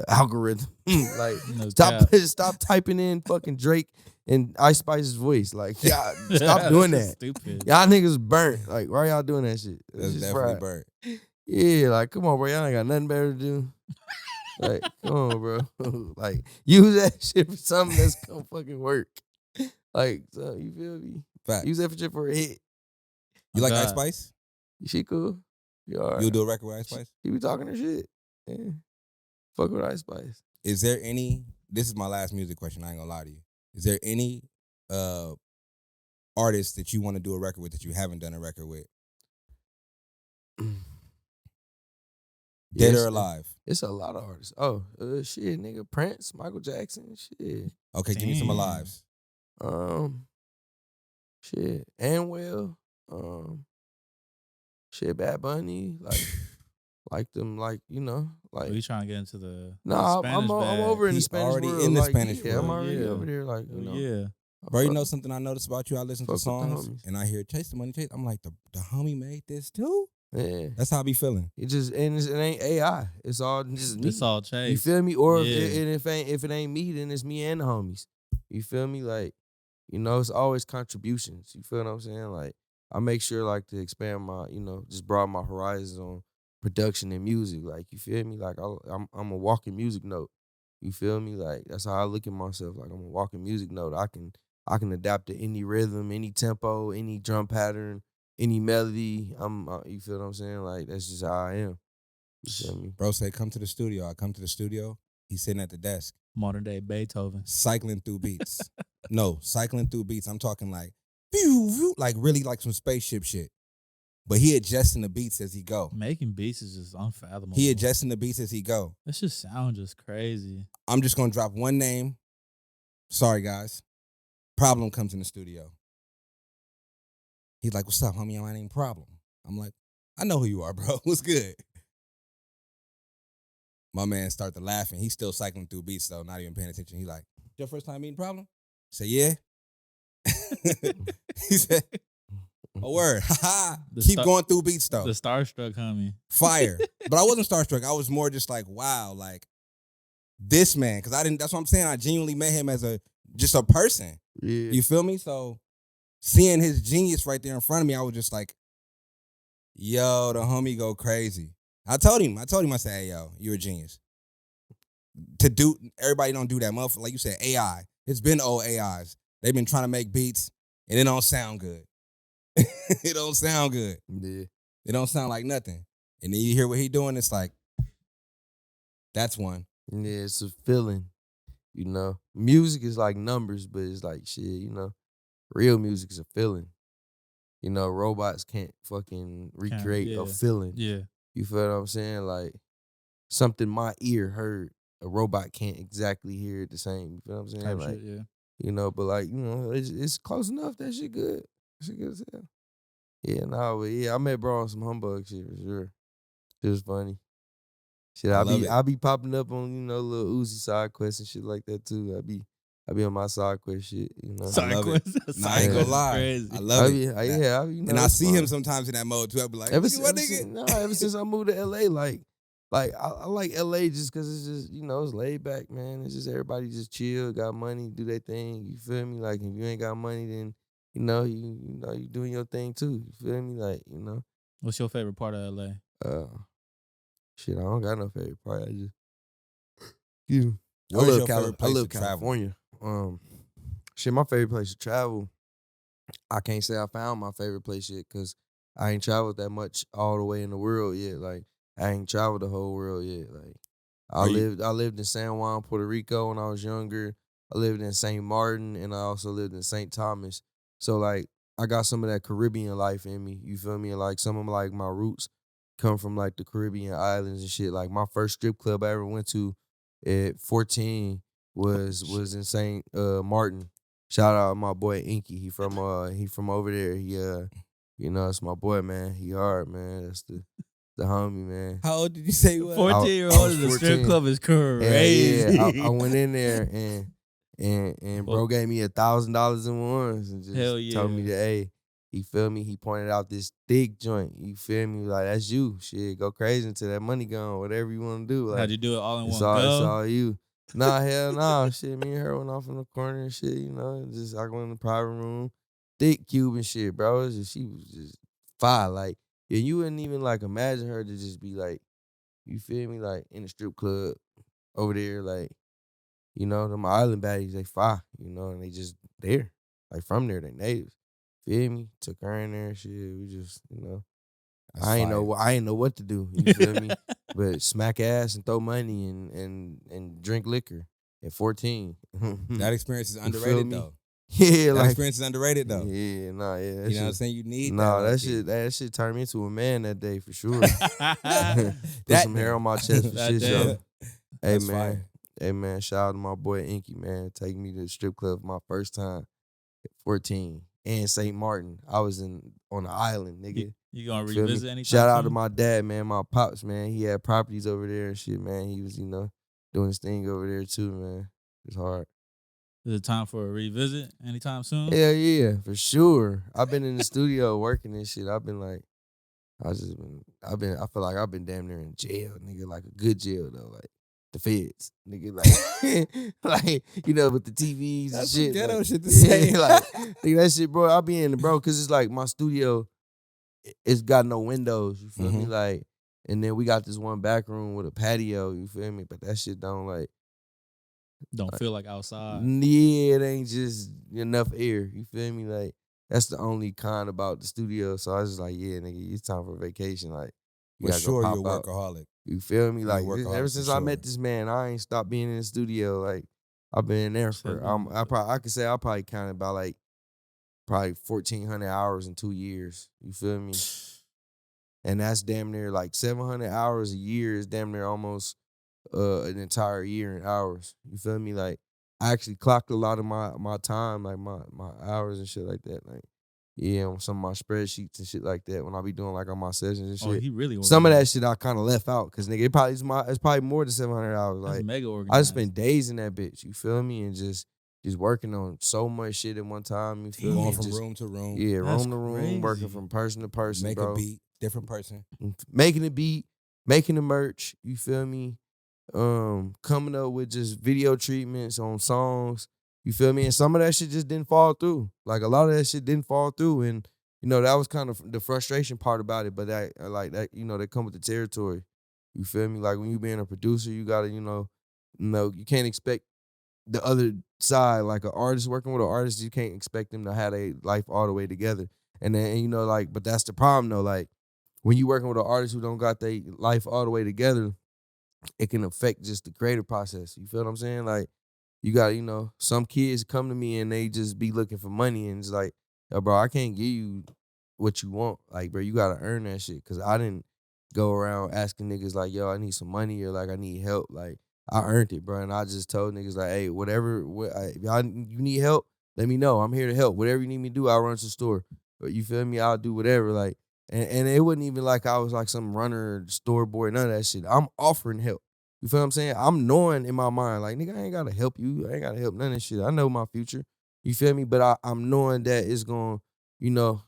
[SPEAKER 1] algorithm. Like,
[SPEAKER 2] No
[SPEAKER 1] stop
[SPEAKER 2] cap.
[SPEAKER 1] stop typing in fucking Drake and Ice Spice's voice. Like, y'all stop doing
[SPEAKER 2] That's
[SPEAKER 1] that.
[SPEAKER 2] Stupid.
[SPEAKER 1] Y'all niggas burnt. Like, why y'all doing that shit? It's
[SPEAKER 5] That's
[SPEAKER 1] just
[SPEAKER 5] definitely
[SPEAKER 1] fried.
[SPEAKER 5] burnt.
[SPEAKER 1] Yeah, like, come on, bro. Y'all ain't got nothing better to do. Like, come on, bro. Like, use that shit for something that's gonna fucking work. Like, so, you feel me?
[SPEAKER 5] Fact.
[SPEAKER 1] Use that for shit for a hit.
[SPEAKER 5] You like Ice
[SPEAKER 2] God.
[SPEAKER 5] Spice?
[SPEAKER 1] She cool. You all right?
[SPEAKER 5] You'll do a record with Ice Spice?
[SPEAKER 1] He be talking her shit. Yeah. Fuck with Ice Spice.
[SPEAKER 5] Is there any, this is my last music question, I ain't gonna lie to you. Is there any artist that you want to do a record with that you haven't done a record with? Dead
[SPEAKER 1] Yes,
[SPEAKER 5] or alive?
[SPEAKER 1] It's a lot of artists. Oh, shit, nigga. Prince, Michael Jackson, shit.
[SPEAKER 5] Okay, give me some
[SPEAKER 2] Damn.
[SPEAKER 5] alives.
[SPEAKER 1] Shit. Anwell, shit, Bad Bunny, like them, like, like.
[SPEAKER 2] Are you trying to get into the
[SPEAKER 1] Nah,
[SPEAKER 2] Spanish
[SPEAKER 1] I'm
[SPEAKER 2] bag?
[SPEAKER 1] over in the
[SPEAKER 5] He's
[SPEAKER 1] Spanish
[SPEAKER 5] already
[SPEAKER 1] world.
[SPEAKER 5] in the
[SPEAKER 1] like,
[SPEAKER 5] Spanish
[SPEAKER 1] yeah, I'm
[SPEAKER 5] world.
[SPEAKER 1] already
[SPEAKER 2] Yeah.
[SPEAKER 1] over there. Like,
[SPEAKER 2] Yeah.
[SPEAKER 5] Bro, you know something I noticed about you? I listen to
[SPEAKER 1] Fuck with the
[SPEAKER 5] songs
[SPEAKER 1] homies.
[SPEAKER 5] and I hear Chase the Money, Chase. I'm like, the homie made this too?
[SPEAKER 1] Yeah.
[SPEAKER 5] That's how I be feeling.
[SPEAKER 1] It ain't AI. It's all just me.
[SPEAKER 2] It's all
[SPEAKER 1] You
[SPEAKER 2] Chase.
[SPEAKER 1] feel me? Or
[SPEAKER 2] Yeah.
[SPEAKER 1] if it ain't me, then it's me and the homies. You feel me? Like, it's always contributions. You feel what I'm saying? Like, I make sure like to expand my, just broaden my horizons on production and music. Like, you feel me? Like, I'm a walking music note. You feel me? Like, that's how I look at myself. Like, I'm a walking music note. I can adapt to any rhythm, any tempo, any drum pattern, any melody. You feel what I'm saying? Like, that's just how I am. You feel me?
[SPEAKER 5] Bro say, come to the studio. I come to the studio. He's sitting at the desk,
[SPEAKER 2] Modern day Beethoven.
[SPEAKER 5] cycling through beats. No, cycling through beats. I'm talking like, pew, pew, like really like some spaceship shit. But he adjusting the beats as he go.
[SPEAKER 2] Making beats is just unfathomable.
[SPEAKER 5] He adjusting the beats as he go.
[SPEAKER 2] This just sounds just crazy.
[SPEAKER 5] I'm just gonna drop one name. Sorry, guys. Problem comes in the studio. He's like, what's up, homie? My name Problem. I'm like, I know who you are, bro. What's good? My man started laughing. He's still cycling through beats, though, not even paying attention. He's like, your first time meeting Problem? I said, yeah. He said, a word. Keep going through beats, though.
[SPEAKER 2] The starstruck homie.
[SPEAKER 5] Fire. But I wasn't starstruck. I was more just like, wow, like this man. Because that's what I'm saying. I genuinely met him as just a person.
[SPEAKER 1] Yeah.
[SPEAKER 5] You feel me? So seeing his genius right there in front of me, I was just like, yo, the homie go crazy. I told him, I said, hey, yo, you're a genius. to do. Everybody don't do that, motherfucker. Like you said, AI. It's been old AIs. They've been trying to make beats, and it don't sound good. It don't sound good.
[SPEAKER 1] Yeah.
[SPEAKER 5] It don't sound like nothing. And then you hear what he doing, it's like, that's one.
[SPEAKER 1] Yeah, it's a feeling, you know. Music is like numbers, but it's like shit, you know. Real music is a feeling. You know, robots can't fucking recreate a
[SPEAKER 2] yeah.
[SPEAKER 1] feeling.
[SPEAKER 2] Yeah.
[SPEAKER 1] You feel what I'm saying? Like something my ear heard, a robot can't exactly hear it the same. You feel what I'm saying?
[SPEAKER 2] Type
[SPEAKER 1] Like,
[SPEAKER 2] shit, yeah.
[SPEAKER 1] you know, but like, you know, it's close enough. That shit good. That shit good as hell. Yeah, nah, but yeah, I met bro on some humbug shit for sure. It was funny. Shit,
[SPEAKER 5] I love it.
[SPEAKER 1] I be popping up on, you know, little Uzi side quests and shit like that too. I be on my side quest shit, you know.
[SPEAKER 5] I love it.
[SPEAKER 2] Side
[SPEAKER 5] Nah, I ain't gonna
[SPEAKER 2] quest is
[SPEAKER 5] lie.
[SPEAKER 2] crazy.
[SPEAKER 5] I love it.
[SPEAKER 1] You know,
[SPEAKER 5] And I
[SPEAKER 1] it's
[SPEAKER 5] see
[SPEAKER 1] fun.
[SPEAKER 5] him sometimes in that mode too. I be like,
[SPEAKER 1] Ever
[SPEAKER 5] look at what
[SPEAKER 1] since,
[SPEAKER 5] nigga.
[SPEAKER 1] ever since I moved to LA, like I like LA just because it's just, you know, it's laid back, man. It's just everybody just chill, got money, do their thing. You feel me? Like if you ain't got money, then you doing your thing too. You feel me? Like, you know.
[SPEAKER 2] What's your favorite part of LA?
[SPEAKER 1] Shit, I don't got no favorite part. I just you.
[SPEAKER 5] Where's your favorite place
[SPEAKER 1] I love
[SPEAKER 5] to travel?
[SPEAKER 1] California. Shit, my favorite place to travel. I can't say I found my favorite place yet because I ain't traveled that much all the way in the world yet. Like I ain't traveled the whole world yet. Like I lived in San Juan, Puerto Rico when I was younger. I lived in St. Martin and I also lived in St. Thomas. So like I got some of that Caribbean life in me. You feel me? Like some of like my roots come from like the Caribbean islands and shit. Like my first strip club I ever went to at 14 was in St. Martin. Shout out my boy Inky. He from over there. He you know, it's my boy, man. He hard, man. That's the homie, man.
[SPEAKER 5] How old did you say you was?
[SPEAKER 2] 14-year-old in the
[SPEAKER 1] 14.
[SPEAKER 2] strip club is crazy.
[SPEAKER 1] Yeah. I went in there and bro gave me $1,000 in ones and just
[SPEAKER 2] Hell yeah.
[SPEAKER 1] told me that, hey, you feel me? He pointed out this thick joint. You feel me? Like that's you. Shit, go crazy until that money gone. Whatever you want to do. Like,
[SPEAKER 2] How'd you do it all in
[SPEAKER 1] it's
[SPEAKER 2] one
[SPEAKER 1] all,
[SPEAKER 2] go?
[SPEAKER 1] It's all you. Nah, hell nah. Shit, me and her went off in the corner and shit, you know. Just I went in the private room. Thick Cuban shit, bro. She was just fire. Like, yeah, you wouldn't even like imagine her to just be like, you feel me? Like in the strip club over there, like, you know, them island baddies, they fire, you know, and they just there. Like from there, they natives. Feel me? Took her in there and shit. We just, you know.
[SPEAKER 5] That's
[SPEAKER 1] I ain't
[SPEAKER 5] fire.
[SPEAKER 1] know what to do. You feel me? But smack ass and throw money and drink liquor at 14.
[SPEAKER 5] That experience is
[SPEAKER 1] feel
[SPEAKER 5] underrated
[SPEAKER 1] me?
[SPEAKER 5] though.
[SPEAKER 1] Yeah,
[SPEAKER 5] That
[SPEAKER 1] like
[SPEAKER 5] experience is underrated though.
[SPEAKER 1] yeah, nah, yeah. That
[SPEAKER 5] You know what I'm
[SPEAKER 1] shit,
[SPEAKER 5] saying? You need
[SPEAKER 1] nah,
[SPEAKER 5] that.
[SPEAKER 1] that shit turned me into a man that day for sure. Put
[SPEAKER 5] That
[SPEAKER 1] some hair
[SPEAKER 5] day.
[SPEAKER 1] on my chest for
[SPEAKER 2] That
[SPEAKER 1] shit
[SPEAKER 2] day.
[SPEAKER 1] show. Hey
[SPEAKER 5] That's
[SPEAKER 1] man,
[SPEAKER 5] fire.
[SPEAKER 1] hey man, shout out to my boy Inky, man. Take me to the strip club for my first time at 14 and St. Martin. I was on the island, nigga.
[SPEAKER 2] You gonna
[SPEAKER 1] Feel me?
[SPEAKER 2] revisit anytime
[SPEAKER 1] Shout out to
[SPEAKER 2] soon?
[SPEAKER 1] my dad, man, my pops, man. He had properties over there and shit, man. He was, you know, doing his thing over there too, man. It's hard.
[SPEAKER 2] Is it time for a revisit anytime soon?
[SPEAKER 1] Hell yeah, for sure. I've been in the studio working and shit. I feel like I've been damn near in jail, nigga, like a good jail though, like the feds, nigga, like, like you know, with the TVs
[SPEAKER 5] That's
[SPEAKER 1] and
[SPEAKER 5] some
[SPEAKER 1] shit.
[SPEAKER 5] ghetto
[SPEAKER 1] like,
[SPEAKER 5] shit to say.
[SPEAKER 1] like, nigga, that shit, bro. I be in the bro, cause it's like my studio, it's got no windows. You feel me,
[SPEAKER 5] Mhm.
[SPEAKER 1] like, and then we got this one back room with a patio. You feel me, but that shit don't like.
[SPEAKER 2] Don't feel like outside.
[SPEAKER 1] Yeah, it ain't just enough air. You feel me? Like that's the only con about the studio. So I was just like, yeah, nigga, it's time for vacation. Like you
[SPEAKER 5] For
[SPEAKER 1] gotta
[SPEAKER 5] sure,
[SPEAKER 1] go
[SPEAKER 5] you're a
[SPEAKER 1] pop out.
[SPEAKER 5] workaholic.
[SPEAKER 1] You feel me?
[SPEAKER 5] You're a
[SPEAKER 1] Like
[SPEAKER 5] workaholic
[SPEAKER 1] ever
[SPEAKER 5] for
[SPEAKER 1] since I met
[SPEAKER 5] sure.
[SPEAKER 1] this man, I ain't stopped being in the studio. Like I've been in there for. I could say I probably counted about like probably 1,400 hours in 2 years. You feel me? And that's damn near like 700 hours a year is damn near almost an entire year in hours. You feel me? Like I actually clocked a lot of my time, like my hours and shit like that. Like yeah, on some of my spreadsheets and shit like that. When I be doing like on my sessions and
[SPEAKER 2] Oh,
[SPEAKER 1] shit.
[SPEAKER 2] he really was.
[SPEAKER 1] Some of that shit I kind of left out because nigga, it's probably more than 700 hours.
[SPEAKER 2] That's
[SPEAKER 1] Like
[SPEAKER 2] mega
[SPEAKER 1] I
[SPEAKER 2] organized.
[SPEAKER 1] just spent days in that bitch. You feel me? And just working on so much shit at one time. You feel me?
[SPEAKER 5] Going
[SPEAKER 1] And
[SPEAKER 5] from
[SPEAKER 1] just,
[SPEAKER 5] room to room.
[SPEAKER 1] yeah,
[SPEAKER 2] That's
[SPEAKER 1] room to room, working
[SPEAKER 2] crazy.
[SPEAKER 1] from person to person,
[SPEAKER 5] Make
[SPEAKER 1] bro.
[SPEAKER 5] a beat, different person.
[SPEAKER 1] Making the beat, making the merch. You feel me? Coming up with just video treatments on songs. You feel me? And some of that shit just didn't fall through. Like a lot of that shit didn't fall through, and you know that was kind of the frustration part about it. But that, like that, you know, they come with the territory. You feel me? Like when you being a producer, you gotta, you know, you can't expect the other side, like an artist working with an artist, you can't expect them to have their life all the way together. And then, you know, like, but that's the problem though. Like, when you working with an artist who don't got their life all the way together, it can affect just the creative process. You feel what I'm saying? Like, you got, you know, some kids come to me and they just be looking for money and it's like, yo, bro, I can't give you what you want. Like, bro, you got to earn that shit. Because I didn't go around asking niggas like, yo, I need some money or like I need help. Like, I earned it, bro. And I just told niggas like, hey, whatever, if you need help, let me know. I'm here to help. Whatever you need me to do, I'll run to the store. But you feel me? I'll do whatever. Like, and it wasn't even like I was like some runner, store boy, none of that shit. I'm offering help. You feel what I'm saying? I'm knowing in my mind, like, nigga, I ain't got to help you. I ain't got to help none of this shit. I know my future. You feel me? But I'm knowing that it's going to, you know,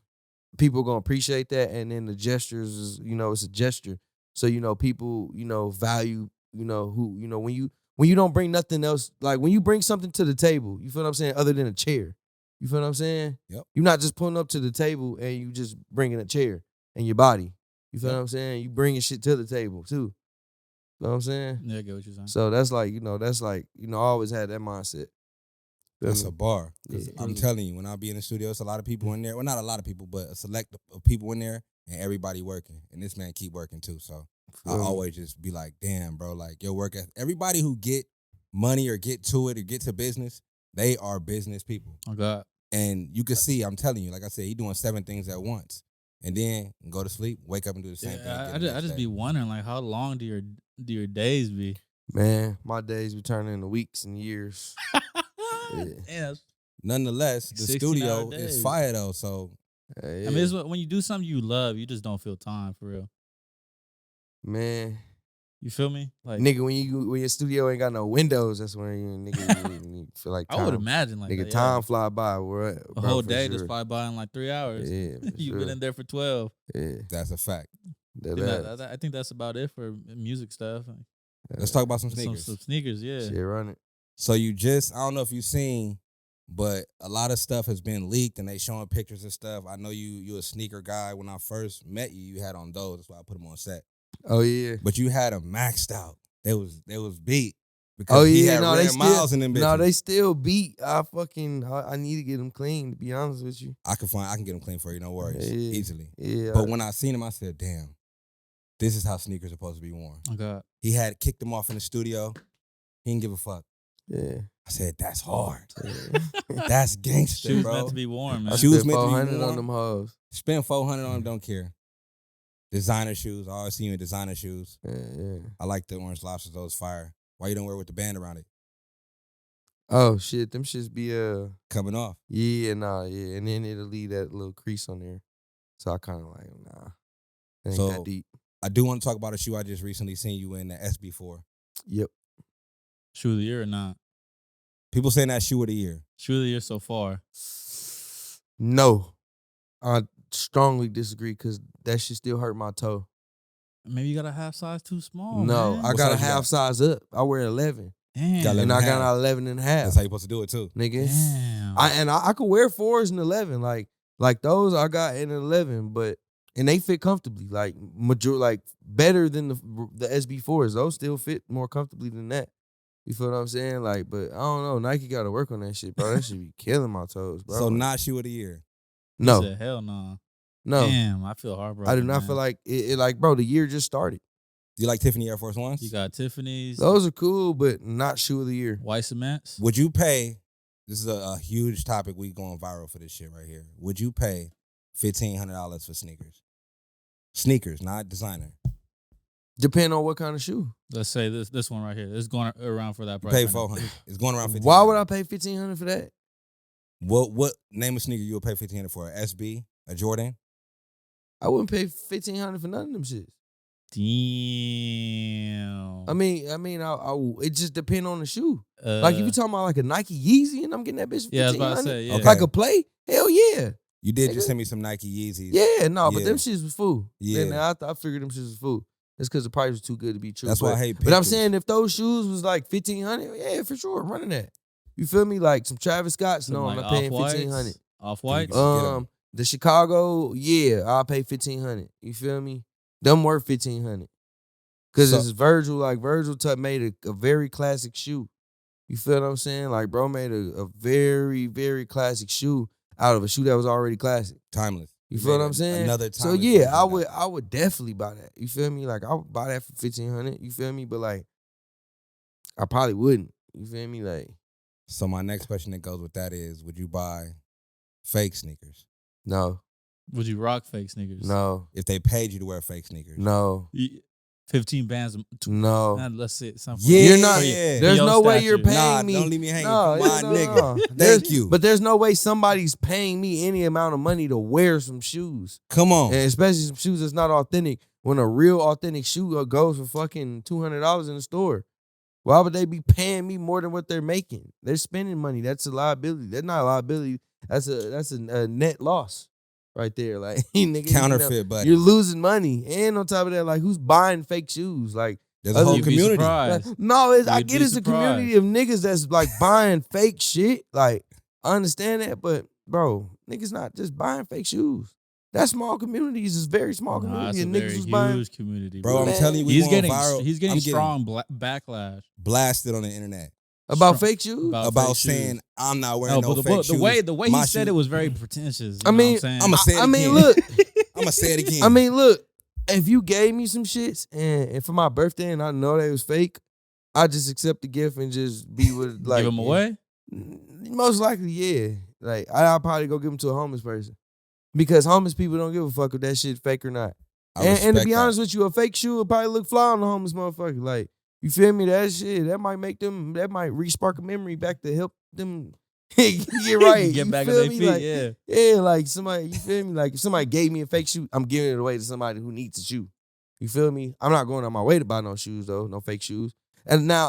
[SPEAKER 1] people going to appreciate that. And then the gestures is, you know, it's a gesture. So, you know, people, you know, value, you know, who, you know, when you don't bring nothing else, like when you bring something to the table, you feel what I'm saying, other than a chair. You feel what I'm saying?
[SPEAKER 5] Yep.
[SPEAKER 1] You're not just pulling up to the table and you just bringing a chair and your body. You feel what I'm saying? You bringing shit to the table too. You know what I'm saying?
[SPEAKER 2] Yeah, I get what you're saying.
[SPEAKER 1] So that's like, you know, I always had that mindset. Feel
[SPEAKER 5] That's
[SPEAKER 1] me?
[SPEAKER 5] a bar. 'Cause
[SPEAKER 1] Yeah.
[SPEAKER 5] I'm telling you, when I be in the studio, it's a lot of people in there. Well, not a lot of people, but a select of people in there, and everybody working. And this man keep working too. So I
[SPEAKER 1] Feel me?
[SPEAKER 5] always just be like, damn, bro, like your work ethic. Everybody who get money or get to it or get to business, they are business people.
[SPEAKER 2] Oh God.
[SPEAKER 5] And you can see, I'm telling you, like I said, he doing 7 things at once. And then go to sleep, wake up and do the same thing.
[SPEAKER 2] Yeah,
[SPEAKER 5] again the
[SPEAKER 2] I
[SPEAKER 5] next
[SPEAKER 2] just
[SPEAKER 5] day.
[SPEAKER 2] be wondering, like, how long do your days be?
[SPEAKER 1] Man, my days be turning into weeks and years.
[SPEAKER 2] Yeah.
[SPEAKER 5] Nonetheless, the
[SPEAKER 2] 16-hour
[SPEAKER 5] studio is
[SPEAKER 2] days.
[SPEAKER 5] fire though. So
[SPEAKER 2] I mean, it's when you do something you love, you just don't feel time for real.
[SPEAKER 1] man,
[SPEAKER 2] You feel me? Like,
[SPEAKER 1] nigga, when your studio ain't got no windows, that's when you feel like time.
[SPEAKER 2] I would imagine like
[SPEAKER 1] nigga,
[SPEAKER 2] that,
[SPEAKER 1] time
[SPEAKER 2] yeah.
[SPEAKER 1] fly by, bro.
[SPEAKER 2] A whole day just fly by in like 3 hours.
[SPEAKER 1] Yeah, for
[SPEAKER 2] You've been
[SPEAKER 1] sure.
[SPEAKER 2] in there for 12.
[SPEAKER 1] Yeah,
[SPEAKER 5] that's a fact.
[SPEAKER 2] I think that's about it for music stuff.
[SPEAKER 5] Let's talk about some
[SPEAKER 2] Some
[SPEAKER 5] sneakers.
[SPEAKER 2] sneakers, yeah.
[SPEAKER 1] Shit, run it.
[SPEAKER 5] So I don't know if you've seen, but a lot of stuff has been leaked and they showing pictures and stuff. I know you a sneaker guy. When I first met you, you had on those. That's why I put them on set.
[SPEAKER 1] Oh yeah.
[SPEAKER 5] But you had them maxed out. They was beat.
[SPEAKER 1] Oh
[SPEAKER 5] Because he
[SPEAKER 1] yeah,
[SPEAKER 5] had
[SPEAKER 1] no,
[SPEAKER 5] ran
[SPEAKER 1] they still
[SPEAKER 5] miles in them bitches.
[SPEAKER 1] no, they still beat. I need to get them clean. To be honest with you.
[SPEAKER 5] I can get them clean for you. No worries,
[SPEAKER 1] Yeah.
[SPEAKER 5] easily.
[SPEAKER 1] Yeah.
[SPEAKER 5] But when I seen him, I said, "Damn, this is how sneakers are supposed to be worn."
[SPEAKER 2] Oh God.
[SPEAKER 5] He had kicked them off in the studio. He didn't give a fuck.
[SPEAKER 1] yeah.
[SPEAKER 5] I said, "That's hard.
[SPEAKER 1] yeah.
[SPEAKER 5] That's gangster,
[SPEAKER 2] Shoes
[SPEAKER 5] bro."
[SPEAKER 2] meant to be warm, man.
[SPEAKER 1] I
[SPEAKER 5] Shoes
[SPEAKER 1] spent
[SPEAKER 5] meant to be
[SPEAKER 1] 400
[SPEAKER 5] warm.
[SPEAKER 1] on them hoes.
[SPEAKER 5] Spend 400 on them, don't care. Designer shoes. I always see you in designer shoes.
[SPEAKER 1] Yeah.
[SPEAKER 5] I like the orange lobsters. Those fire. Why you don't wear it with the band around it?
[SPEAKER 1] Oh shit, them shits be
[SPEAKER 5] Coming off.
[SPEAKER 1] yeah, and then it'll leave that little crease on there. So I kind of like nah, it ain't
[SPEAKER 5] So-
[SPEAKER 1] that deep.
[SPEAKER 5] I do want to talk about a shoe I just recently seen you in, the SB4.
[SPEAKER 1] Yep.
[SPEAKER 2] Shoe of the year or not?
[SPEAKER 5] People saying that shoe of the year.
[SPEAKER 2] Shoe of the year so far.
[SPEAKER 1] No, I strongly disagree because that shit still hurt my toe.
[SPEAKER 2] Maybe you got a half size too small.
[SPEAKER 1] no,
[SPEAKER 2] man.
[SPEAKER 1] I
[SPEAKER 5] What
[SPEAKER 1] got a
[SPEAKER 5] size you
[SPEAKER 1] half
[SPEAKER 5] got?
[SPEAKER 1] size up. I wear 11,
[SPEAKER 2] Damn.
[SPEAKER 5] Got
[SPEAKER 1] and I
[SPEAKER 5] 11
[SPEAKER 1] got
[SPEAKER 5] half.
[SPEAKER 1] an 11 and a half.
[SPEAKER 5] That's how you supposed to do it too.
[SPEAKER 1] Nigga.
[SPEAKER 2] Damn.
[SPEAKER 1] I could wear 4s and 11, like those I got in 11, and they fit comfortably, like better than the SB4s. Those still fit more comfortably than that. You feel what I'm saying? Like, but I don't know. Nike got to work on that shit, bro. That should be killing my toes, bro.
[SPEAKER 5] So
[SPEAKER 1] Like,
[SPEAKER 5] not shoe of the year.
[SPEAKER 2] He
[SPEAKER 1] no,
[SPEAKER 2] said, hell no.
[SPEAKER 1] no.
[SPEAKER 2] Damn, I feel heartbroken.
[SPEAKER 1] I do not
[SPEAKER 2] man.
[SPEAKER 1] feel like it. Like, bro, the year just started.
[SPEAKER 5] Do you like Tiffany Air Force Ones?
[SPEAKER 2] You got Tiffany's,
[SPEAKER 1] Those are cool, but not shoe of the year.
[SPEAKER 2] white cements.
[SPEAKER 5] Would you pay? This is a huge topic. We going viral for this shit right here. Would you pay $1,500 for sneakers? Sneakers, not designer.
[SPEAKER 1] Depending on what kind of shoe.
[SPEAKER 2] Let's say this one right here. It's going around for that
[SPEAKER 5] You
[SPEAKER 2] price.
[SPEAKER 5] pay
[SPEAKER 2] right now.
[SPEAKER 5] $400. It's going around $1,500.
[SPEAKER 1] Why would I pay $1,500 for that?
[SPEAKER 5] What name of sneaker you would pay $1,500 for? A SB, a Jordan?
[SPEAKER 1] I wouldn't pay $1,500 for none of them shits.
[SPEAKER 2] Damn.
[SPEAKER 1] I mean, it just depends on the shoe. Like if you talking about like a Nike Yeezy and I'm getting that bitch for
[SPEAKER 2] yeah, I was about to
[SPEAKER 1] $1,500,
[SPEAKER 2] say, yeah.
[SPEAKER 5] Okay.
[SPEAKER 1] like a play, hell yeah,
[SPEAKER 5] You did just
[SPEAKER 1] Nigga.
[SPEAKER 5] send me some Nike Yeezys.
[SPEAKER 1] yeah, no, but
[SPEAKER 5] Yeah.
[SPEAKER 1] them shits was fool.
[SPEAKER 5] Yeah.
[SPEAKER 1] Then I figured them shits was fool. It's because the price was too good to be true.
[SPEAKER 5] That's why I hate
[SPEAKER 1] But I'm
[SPEAKER 5] pictures.
[SPEAKER 1] saying if those shoes was like $1,500, yeah, for sure, I'm running that. You feel me? Like some Travis Scotts, no, I'm not paying $1,500.
[SPEAKER 2] Off whites.
[SPEAKER 5] Get 'em.
[SPEAKER 1] The Chicago, yeah, I'll pay $1,500. You feel me? Them worth $1,500. Cause
[SPEAKER 5] So-
[SPEAKER 1] it's Virgil, like Virgil made a very classic shoe. You feel what I'm saying? Like bro made a very, very classic shoe out of a shoe that was already classic.
[SPEAKER 5] Timeless.
[SPEAKER 1] You
[SPEAKER 5] He
[SPEAKER 1] feel
[SPEAKER 5] made
[SPEAKER 1] what I'm saying?
[SPEAKER 5] Another
[SPEAKER 1] So
[SPEAKER 5] timeless
[SPEAKER 1] yeah,
[SPEAKER 5] version
[SPEAKER 1] I
[SPEAKER 5] of
[SPEAKER 1] would
[SPEAKER 5] that.
[SPEAKER 1] I would definitely buy that. You feel me? Like I would buy that for $1,500. You feel me? But like I probably wouldn't. You feel me? Like
[SPEAKER 5] So my next question that goes with that is, would you buy fake sneakers
[SPEAKER 1] no,
[SPEAKER 2] Would you rock fake sneakers?
[SPEAKER 1] no,
[SPEAKER 5] if they paid you to wear fake sneakers?
[SPEAKER 1] no,
[SPEAKER 2] 15 bands.
[SPEAKER 1] no.
[SPEAKER 2] Let's see.
[SPEAKER 5] Yeah,
[SPEAKER 1] You're not.
[SPEAKER 5] yeah.
[SPEAKER 1] There's
[SPEAKER 2] Your
[SPEAKER 1] no way you're
[SPEAKER 2] stature.
[SPEAKER 1] paying
[SPEAKER 5] Nah,
[SPEAKER 1] me.
[SPEAKER 5] don't leave me hanging.
[SPEAKER 1] No,
[SPEAKER 5] My
[SPEAKER 1] no,
[SPEAKER 5] nigga.
[SPEAKER 1] no.
[SPEAKER 5] Thank
[SPEAKER 1] There's-
[SPEAKER 5] you.
[SPEAKER 1] But there's no way somebody's paying me any amount of money to wear some shoes,
[SPEAKER 5] Come on.
[SPEAKER 1] and especially some shoes that's not authentic. When a real authentic shoe goes for fucking $200 in the store, why would they be paying me more than what they're making? They're spending money. That's a liability. That's not a liability. That's a net loss right there. Like nigga,
[SPEAKER 5] Counterfeit, buddy.
[SPEAKER 1] you're losing money, and on top of that, like who's buying fake shoes? Like
[SPEAKER 5] There's a whole
[SPEAKER 2] You'd be
[SPEAKER 5] community.
[SPEAKER 2] surprised.
[SPEAKER 1] no, I
[SPEAKER 2] You'd
[SPEAKER 1] get
[SPEAKER 2] be
[SPEAKER 1] it's a community of niggas that's like buying fake shit. Like, I understand that, but bro, niggas not just buying fake shoes. That small communities is very small
[SPEAKER 2] Nah, it's
[SPEAKER 1] community.
[SPEAKER 2] a
[SPEAKER 1] And
[SPEAKER 2] very
[SPEAKER 1] niggas was buying.
[SPEAKER 2] huge community,
[SPEAKER 5] Bro, I'm
[SPEAKER 1] Man,
[SPEAKER 5] telling you, we
[SPEAKER 2] he's
[SPEAKER 5] going
[SPEAKER 2] getting
[SPEAKER 5] viral.
[SPEAKER 2] he's getting
[SPEAKER 5] I'm
[SPEAKER 2] strong backlash
[SPEAKER 5] blasted on the internet
[SPEAKER 1] About
[SPEAKER 2] strong-
[SPEAKER 1] fake shoes?
[SPEAKER 5] about
[SPEAKER 2] fake shoes.
[SPEAKER 5] saying I'm not wearing
[SPEAKER 2] No,
[SPEAKER 5] no
[SPEAKER 2] but
[SPEAKER 5] fake
[SPEAKER 2] the
[SPEAKER 5] shoes.
[SPEAKER 2] way he
[SPEAKER 5] My
[SPEAKER 2] said
[SPEAKER 5] shoes-
[SPEAKER 2] it was very pretentious.
[SPEAKER 1] I mean,
[SPEAKER 5] I'ma say it
[SPEAKER 1] I mean,
[SPEAKER 5] again.
[SPEAKER 1] look.
[SPEAKER 5] I'm gonna say it again.
[SPEAKER 1] I mean, look. If you gave me some shits and for my birthday and I know they was fake, I just accept the gift and just be with like
[SPEAKER 2] give him away.
[SPEAKER 1] Most likely, yeah. Like I'll probably go give them to a homeless person because homeless people don't give a fuck if that shit fake or not.
[SPEAKER 5] I
[SPEAKER 1] And to
[SPEAKER 5] respect
[SPEAKER 1] be
[SPEAKER 5] that.
[SPEAKER 1] honest with you, a fake shoe would probably look fly on a homeless motherfucker. Like you feel me? That shit that might make them. That might re-spark a memory back to help them get right.
[SPEAKER 2] Get
[SPEAKER 1] You
[SPEAKER 2] back on
[SPEAKER 1] feel
[SPEAKER 2] their
[SPEAKER 1] me?
[SPEAKER 2] feet.
[SPEAKER 1] Like,
[SPEAKER 2] Yeah.
[SPEAKER 1] yeah, like somebody. You feel me? Like if somebody gave me a fake shoe, I'm giving it away to somebody who needs a shoe. You feel me? I'm not going on my way to buy no shoes though, no fake shoes. And now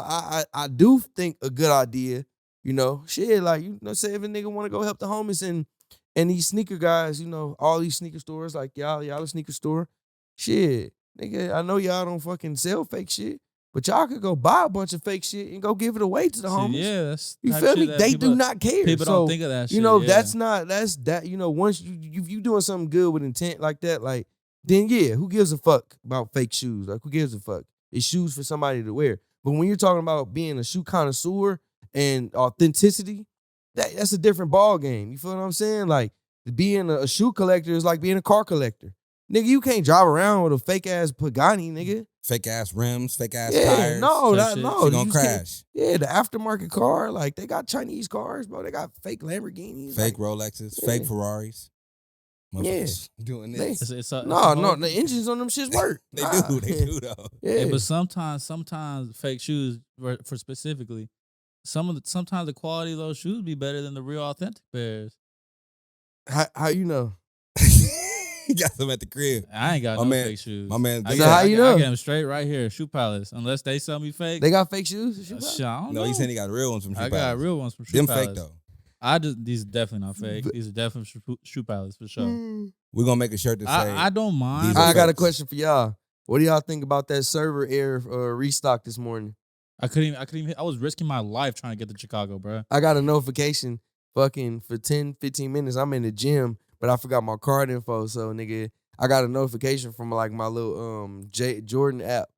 [SPEAKER 1] I do think a good idea, you know, shit, like, you know, say if a nigga want to go help the homeless and these sneaker guys, you know, all these sneaker stores, like y'all a sneaker store, shit, nigga, I know y'all don't fucking sell fake shit, but y'all could go buy a bunch of fake shit and go give it away to the
[SPEAKER 2] See,
[SPEAKER 1] homeless.
[SPEAKER 2] yeah, that's
[SPEAKER 1] You
[SPEAKER 2] type
[SPEAKER 1] feel
[SPEAKER 2] shit
[SPEAKER 1] me?
[SPEAKER 2] that
[SPEAKER 1] They
[SPEAKER 2] people,
[SPEAKER 1] do not care.
[SPEAKER 2] People
[SPEAKER 1] So,
[SPEAKER 2] don't think of that shit.
[SPEAKER 1] you know,
[SPEAKER 2] yeah.
[SPEAKER 1] you know, once you doing something good with intent like that, like, then yeah, who gives a fuck about fake shoes? Like, who gives a fuck? It's shoes for somebody to wear. But when you're talking about being a shoe connoisseur and authenticity, that's a different ball game. You feel what I'm saying? Like, being a shoe collector is like being a car collector. Nigga, you can't drive around with a fake ass Pagani, nigga.
[SPEAKER 5] Fake ass rims, fake ass
[SPEAKER 1] Yeah,
[SPEAKER 5] tires.
[SPEAKER 1] no,
[SPEAKER 2] That shit.
[SPEAKER 1] no.
[SPEAKER 5] She gonna
[SPEAKER 1] you can't-
[SPEAKER 5] crash.
[SPEAKER 1] Yeah, the aftermarket car, like they got Chinese cars, bro. They got fake Lamborghinis.
[SPEAKER 5] Fake
[SPEAKER 1] like,
[SPEAKER 5] Rolexes,
[SPEAKER 1] Yeah.
[SPEAKER 5] fake Ferraris.
[SPEAKER 1] Yeah.
[SPEAKER 5] Motherfuckers doing
[SPEAKER 1] They-
[SPEAKER 5] this.
[SPEAKER 2] It's a
[SPEAKER 1] No,
[SPEAKER 2] whole-
[SPEAKER 1] the engines on them shits work.
[SPEAKER 5] They
[SPEAKER 1] Nah.
[SPEAKER 5] do though.
[SPEAKER 1] Yeah,
[SPEAKER 2] Yeah, but sometimes fake shoes for specifically, sometimes the quality of those shoes be better than the real authentic pairs.
[SPEAKER 1] how you know?
[SPEAKER 5] You got them at the crib.
[SPEAKER 2] I ain't got
[SPEAKER 5] My
[SPEAKER 2] no
[SPEAKER 5] man-
[SPEAKER 2] fake shoes.
[SPEAKER 5] my man-
[SPEAKER 2] I
[SPEAKER 5] So
[SPEAKER 2] get-
[SPEAKER 1] how
[SPEAKER 2] I
[SPEAKER 1] you
[SPEAKER 2] get-
[SPEAKER 1] know?
[SPEAKER 2] I get them straight right here, Shoe Palace. Unless they sell me fake.
[SPEAKER 1] They got fake shoes? Shoe
[SPEAKER 2] shit, I don't
[SPEAKER 5] No,
[SPEAKER 2] know.
[SPEAKER 5] he said he got real ones from Shoe
[SPEAKER 2] I got
[SPEAKER 5] Palace.
[SPEAKER 2] real ones from Shoe
[SPEAKER 5] Them
[SPEAKER 2] Palace.
[SPEAKER 5] fake though.
[SPEAKER 2] These are definitely not fake.
[SPEAKER 1] But-
[SPEAKER 2] These are definitely Shoe Palace for sure.
[SPEAKER 5] We're gonna make a shirt that say
[SPEAKER 2] I don't mind.
[SPEAKER 5] These are
[SPEAKER 1] I got a
[SPEAKER 5] fakes.
[SPEAKER 1] question for y'all. What do y'all think about that server error restock this morning?
[SPEAKER 2] I couldn't even. I was risking my life trying to get to Chicago, bro.
[SPEAKER 1] I got a notification fucking for 10, 15 minutes. I'm in the gym, but I forgot my card info. So, nigga, I got a notification from like my little Jordan app.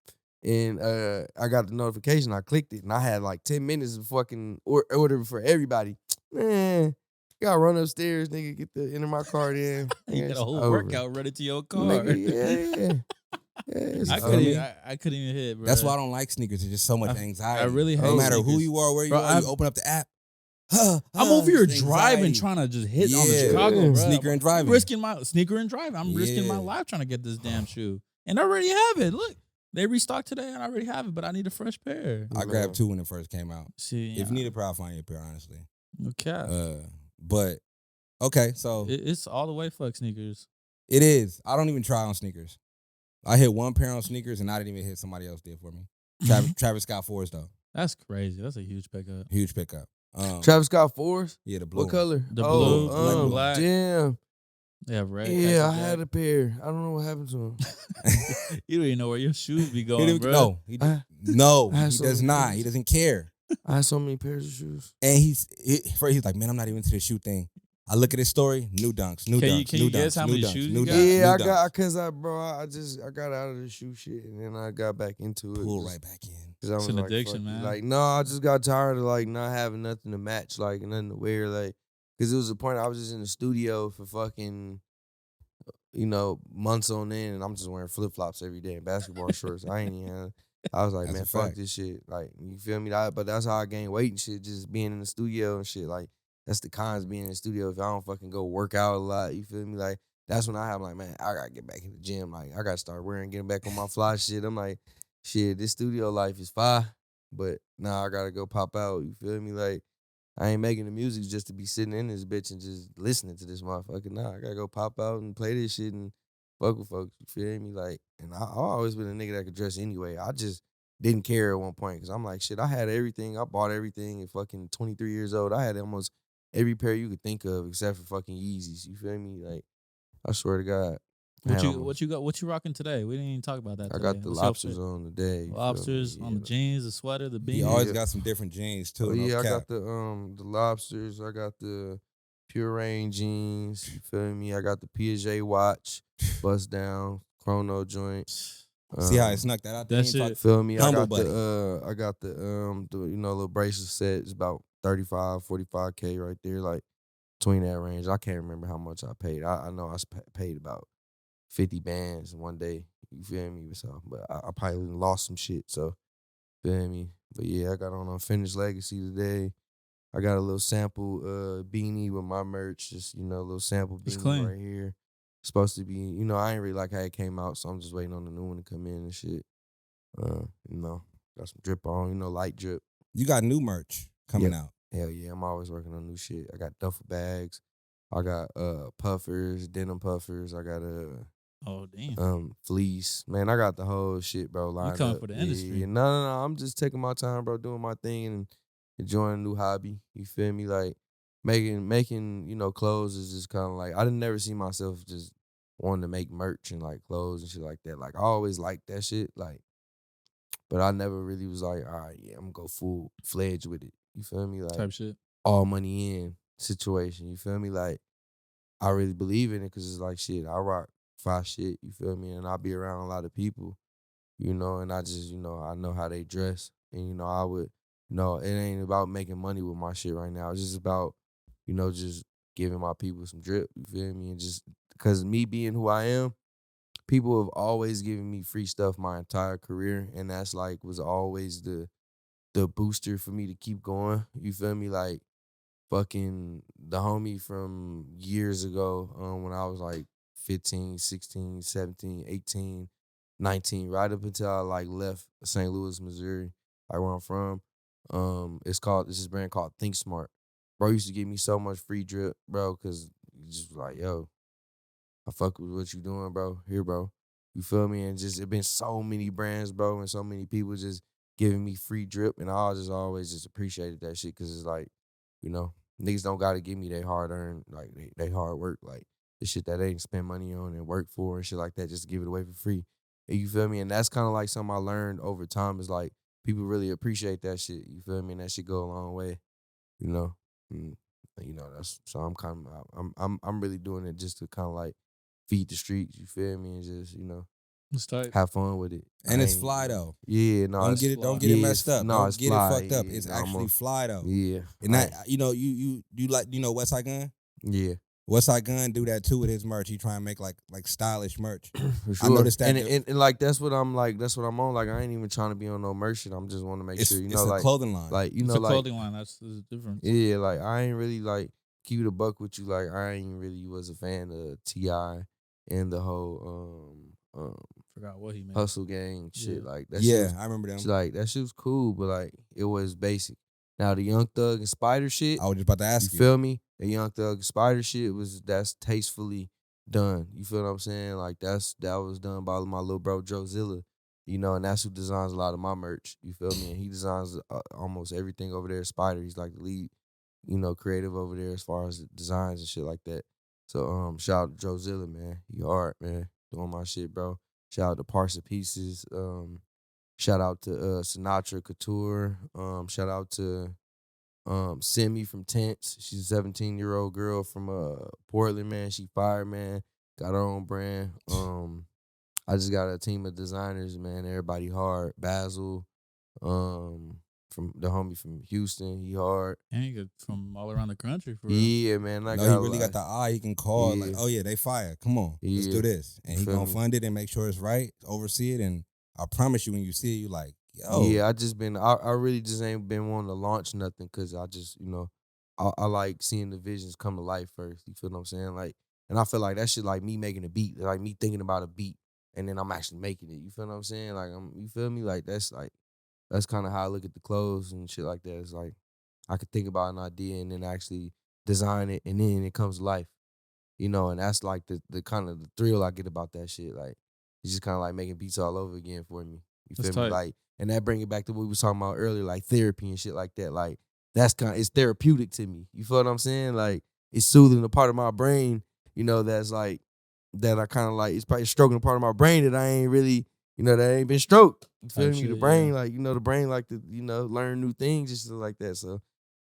[SPEAKER 1] And I got the notification. I clicked it, and I had like 10 minutes of fucking order for everybody. Man, gotta run upstairs, nigga, enter my card in.
[SPEAKER 2] You
[SPEAKER 1] Yeah,
[SPEAKER 2] got
[SPEAKER 1] it's
[SPEAKER 2] a whole
[SPEAKER 1] over.
[SPEAKER 2] workout ready to your car.
[SPEAKER 1] Nigga, yeah. It's
[SPEAKER 2] I
[SPEAKER 1] over.
[SPEAKER 2] couldn't. I couldn't even hit, bro.
[SPEAKER 5] That's why I don't like sneakers. There's just so much
[SPEAKER 2] I
[SPEAKER 5] anxiety.
[SPEAKER 2] really
[SPEAKER 5] no
[SPEAKER 2] hate
[SPEAKER 5] matter who
[SPEAKER 2] sneakers.
[SPEAKER 5] you are, where you
[SPEAKER 2] Bro,
[SPEAKER 5] are, you open up the app.
[SPEAKER 2] I'm over here
[SPEAKER 5] it's
[SPEAKER 2] driving,
[SPEAKER 5] anxiety.
[SPEAKER 2] trying to just hit on the
[SPEAKER 5] Yeah.
[SPEAKER 2] Chicago, bro.
[SPEAKER 5] Sneaker and driving.
[SPEAKER 2] I'm risking my sneaker and driving. I'm risking my
[SPEAKER 5] Yeah.
[SPEAKER 2] life trying to get this damn shoe, and I already have it. Look, they restocked today, and I already have it, but I need a fresh pair.
[SPEAKER 5] I grabbed two when it first came out.
[SPEAKER 2] See,
[SPEAKER 5] If you need a pair, I'll find you a pair, honestly.
[SPEAKER 2] okay,
[SPEAKER 5] But okay, so
[SPEAKER 2] it's all the way fuck sneakers.
[SPEAKER 5] it is. I don't even try on sneakers. I hit one pair on sneakers, and I didn't even hit somebody else did for me. Travis Scott 4s though,
[SPEAKER 2] That's crazy. That's a huge pickup.
[SPEAKER 5] huge pickup.
[SPEAKER 1] Travis Scott 4s?
[SPEAKER 5] Yeah, the blue.
[SPEAKER 1] What color?
[SPEAKER 2] The blue,
[SPEAKER 5] blue,
[SPEAKER 2] black.
[SPEAKER 1] Damn.
[SPEAKER 2] They have red.
[SPEAKER 1] Yeah, I
[SPEAKER 2] khaki
[SPEAKER 1] had
[SPEAKER 2] jack.
[SPEAKER 1] a pair. I don't know what happened to them.
[SPEAKER 2] You don't even know where your shoes be
[SPEAKER 5] He
[SPEAKER 2] going,
[SPEAKER 5] didn't-
[SPEAKER 2] bro.
[SPEAKER 5] no, he
[SPEAKER 1] had
[SPEAKER 5] he
[SPEAKER 1] so
[SPEAKER 5] does
[SPEAKER 1] many
[SPEAKER 5] not.
[SPEAKER 1] pairs.
[SPEAKER 5] He doesn't care.
[SPEAKER 1] I had so many pairs of shoes.
[SPEAKER 5] And he's like, man, I'm not even into the shoe thing. I look at his story, new dunks, new
[SPEAKER 2] Can you-
[SPEAKER 5] dunks,
[SPEAKER 2] can
[SPEAKER 5] new
[SPEAKER 2] you guess
[SPEAKER 5] dunks,
[SPEAKER 2] how
[SPEAKER 5] new
[SPEAKER 2] many
[SPEAKER 5] dunks,
[SPEAKER 2] shoes
[SPEAKER 5] new
[SPEAKER 2] you got?
[SPEAKER 5] dunks,
[SPEAKER 1] Yeah,
[SPEAKER 5] new
[SPEAKER 1] I
[SPEAKER 5] dunks.
[SPEAKER 1] got because I got out of the shoe shit and then I got back into it.
[SPEAKER 5] Pull
[SPEAKER 1] just-
[SPEAKER 5] right back in.
[SPEAKER 1] 'cause I
[SPEAKER 2] It's
[SPEAKER 1] was
[SPEAKER 2] an
[SPEAKER 1] like,
[SPEAKER 2] addiction,
[SPEAKER 1] fuck it.
[SPEAKER 2] man.
[SPEAKER 1] Like, no, I just got tired of like not having nothing to match, like nothing to wear, like, cause it was a point I was just in the studio for fucking, months on end, and I'm just wearing flip flops every day and basketball shorts. I ain't even. I was like,
[SPEAKER 5] That's
[SPEAKER 1] man,
[SPEAKER 5] a
[SPEAKER 1] fuck
[SPEAKER 5] fact.
[SPEAKER 1] this shit. Like, you feel me? But that's how I gained weight and shit, just being in the studio and shit. Like, that's the cons of being in the studio. If I don't fucking go work out a lot, you feel me? Like, that's when I have like, man, I gotta get back in the gym. Like, I gotta start getting back on my fly shit. I'm like, shit, this studio life is fine, but now I gotta go pop out. You feel me? Like, I ain't making the music just to be sitting in this bitch and just listening to this motherfucker. Nah, I gotta go pop out and play this shit and fuck with folks. You feel me? Like, and I've always been a nigga that could dress anyway. I just didn't care at one point because I'm like, shit, I had everything. I bought everything at fucking 23 years old. I had almost every pair you could think of except for fucking Yeezys. You feel me? Like, I swear to God.
[SPEAKER 2] What you got? What you rocking today? We didn't even talk about that.
[SPEAKER 1] I
[SPEAKER 2] Today.
[SPEAKER 1] got the
[SPEAKER 2] What's your
[SPEAKER 1] lobsters
[SPEAKER 2] fit?
[SPEAKER 1] on today. You feel me?
[SPEAKER 2] Lobsters on the
[SPEAKER 1] Yeah.
[SPEAKER 2] jeans, the sweater, the
[SPEAKER 5] He
[SPEAKER 2] beanie.
[SPEAKER 5] always
[SPEAKER 1] Yeah.
[SPEAKER 5] got some different jeans too.
[SPEAKER 1] Oh
[SPEAKER 5] no
[SPEAKER 1] yeah, I
[SPEAKER 5] cap.
[SPEAKER 1] got the lobsters. I got the Pure Rain jeans. You feel me? I got the Piaget watch, bust down, chrono joint.
[SPEAKER 5] See how I snuck that out there?
[SPEAKER 2] That
[SPEAKER 5] He ain't
[SPEAKER 2] shit-
[SPEAKER 5] talk-
[SPEAKER 1] Feel me?
[SPEAKER 5] Humble
[SPEAKER 1] I got the little bracelet set. It's about 35, 45K right there, like between that range. I can't remember how much I paid. I know I paid about 50 bands one day. You feel me? So, but I probably lost some shit. So, feel me? But yeah, I got on Unfinished Legacy today. I got a little sample beanie with my merch. Just, a little sample
[SPEAKER 2] It's
[SPEAKER 1] beanie
[SPEAKER 2] clean.
[SPEAKER 1] right here. Supposed to be, I ain't really like how it came out, so I'm just waiting on the new one to come in and shit. Got some drip on, light drip.
[SPEAKER 5] You got new merch coming out.
[SPEAKER 1] Hell yeah, I'm always working on new shit. I got duffel bags. I got puffers, denim puffers. I got
[SPEAKER 2] Oh damn.
[SPEAKER 1] fleece. Man, I got the whole shit, bro, lined
[SPEAKER 2] coming
[SPEAKER 1] up.
[SPEAKER 2] for the industry.
[SPEAKER 1] Yeah. No. I'm just taking my time, bro, doing my thing and enjoying a new hobby. You feel me? Like making clothes is just kind of like I didn't never see myself just wanting to make merch and like clothes and shit like that. Like I always liked that shit. Like, but I never really was like, all right, yeah, I'm gonna go full fledged with it. You feel me? Like
[SPEAKER 2] Type shit.
[SPEAKER 1] all money in situation. You feel me? Like I really believe in it because it's like shit. I rock fly shit. You feel me? And I be around a lot of people, and I just I know how they dress, and I would it ain't about making money with my shit right now. It's just about just giving my people some drip. You feel me? And just because me being who I am, people have always given me free stuff my entire career, and that's like was always the booster for me to keep going. You feel me? Like fucking the homie from years ago when I was like 15, 16, 17, 18, 19, right up until I like left St. Louis, Missouri, like where I'm from. This is a brand called Think Smart. Bro used to give me so much free drip, bro, because he just was like, yo, I fuck with what you doing, bro. Here, bro. You feel me? And just it been so many brands, bro, and so many people just giving me free drip, and I just always just appreciated that shit because it's like, niggas don't gotta give me their hard earned, like they hard work, like the shit that they didn't spend money on and work for and shit like that, just to give it away for free. And you feel me? And that's kind of like something I learned over time is like people really appreciate that shit. You feel me? And that shit go a long way. And, that's so I'm kind of I'm really doing it just to kind of like feed the streets. You feel me? And just
[SPEAKER 2] It's tight.
[SPEAKER 1] have fun with it.
[SPEAKER 5] And
[SPEAKER 1] I
[SPEAKER 5] it's
[SPEAKER 1] ain't-
[SPEAKER 5] fly though.
[SPEAKER 1] Yeah, no,
[SPEAKER 5] Don't
[SPEAKER 1] it's
[SPEAKER 5] get it.
[SPEAKER 2] fly.
[SPEAKER 5] Don't get it
[SPEAKER 1] Yeah,
[SPEAKER 5] messed
[SPEAKER 1] it's-
[SPEAKER 5] up.
[SPEAKER 1] no,
[SPEAKER 5] Don't
[SPEAKER 1] it's
[SPEAKER 5] get
[SPEAKER 1] fly.
[SPEAKER 5] it fucked up.
[SPEAKER 1] Yeah,
[SPEAKER 5] It's
[SPEAKER 1] no,
[SPEAKER 5] actually fly though.
[SPEAKER 1] Yeah,
[SPEAKER 5] And that you like West Side Gun.
[SPEAKER 1] yeah.
[SPEAKER 5] West Side Gun do that too with his merch. He try and make like stylish merch.
[SPEAKER 1] For sure.
[SPEAKER 5] noticed that
[SPEAKER 1] and like that's what I'm on. Like I ain't even trying to be on no merch shit. I'm just want to make
[SPEAKER 5] It's,
[SPEAKER 1] sure
[SPEAKER 5] it's a
[SPEAKER 1] like
[SPEAKER 5] clothing line.
[SPEAKER 1] like
[SPEAKER 2] It's a
[SPEAKER 1] like
[SPEAKER 2] clothing line. That's the difference.
[SPEAKER 1] yeah, like I ain't really like keep it a buck with you. Like I ain't really was a fan of T.I. and the whole
[SPEAKER 2] Forgot what he made.
[SPEAKER 1] Hustle Gang shit.
[SPEAKER 2] Yeah.
[SPEAKER 1] Like that shit was,
[SPEAKER 5] I remember them.
[SPEAKER 1] like that shit was cool, but like it was basic. Now the Young Thug and Spider shit.
[SPEAKER 5] I was just about to ask
[SPEAKER 1] You
[SPEAKER 5] you.
[SPEAKER 1] feel me? The Young Thug Spider shit that's tastefully done. You feel what I'm saying? Like that was done by my little bro Drozilla, and that's who designs a lot of my merch. You feel me? And he designs almost everything over there. Spider, he's like the lead, creative over there as far as designs and shit like that. So shout out to Drozilla, man. He hard, man, doing my shit, bro. Shout out to Parts of Pieces. Shout out to Sinatra Couture. Shout out to Simi from Tense. She's a 17-year-old girl from Portland, man. She fire, man. Got her own brand. I just got a team of designers, man. Everybody hard. Basil, from the homie from Houston, he hard.
[SPEAKER 2] And you get from all around the country for real.
[SPEAKER 1] Yeah, man. I
[SPEAKER 5] No,
[SPEAKER 1] got
[SPEAKER 5] he really got the eye. He can call like,
[SPEAKER 1] Yeah.
[SPEAKER 5] oh yeah, they fire. Come on, let's
[SPEAKER 1] Yeah.
[SPEAKER 5] do this, and he
[SPEAKER 1] Feel
[SPEAKER 5] gonna
[SPEAKER 1] me?
[SPEAKER 5] fund it and make sure it's right, oversee it, and I promise you, when you see it, you like, yo,
[SPEAKER 1] Yeah, I really just ain't been wanting to launch nothing because I just, I like seeing the visions come to life first. You feel what I'm saying? Like, and I feel like that shit like me making a beat, like me thinking about a beat, and then I'm actually making it. You feel what I'm saying? Like, you feel me? Like, that's kind of how I look at the clothes and shit like that. It's like I could think about an idea and then actually design it, and then it comes to life. And that's like the kind of the thrill I get about that shit. Like, it's just kind of like making beats all over again for me. You
[SPEAKER 2] That's
[SPEAKER 1] feel me?
[SPEAKER 2] tight.
[SPEAKER 1] Like, and that bring it back to what we was talking about earlier, like therapy and shit like that. Like, it's therapeutic to me. You feel what I'm saying? Like, it's soothing the part of my brain, that's like, that I kind of like, it's probably stroking a part of my brain that I ain't really, that ain't been stroked. You feel
[SPEAKER 2] Type
[SPEAKER 1] me?
[SPEAKER 2] shit,
[SPEAKER 1] The brain,
[SPEAKER 2] yeah.
[SPEAKER 1] like, the brain like to, learn new things and shit like that. So,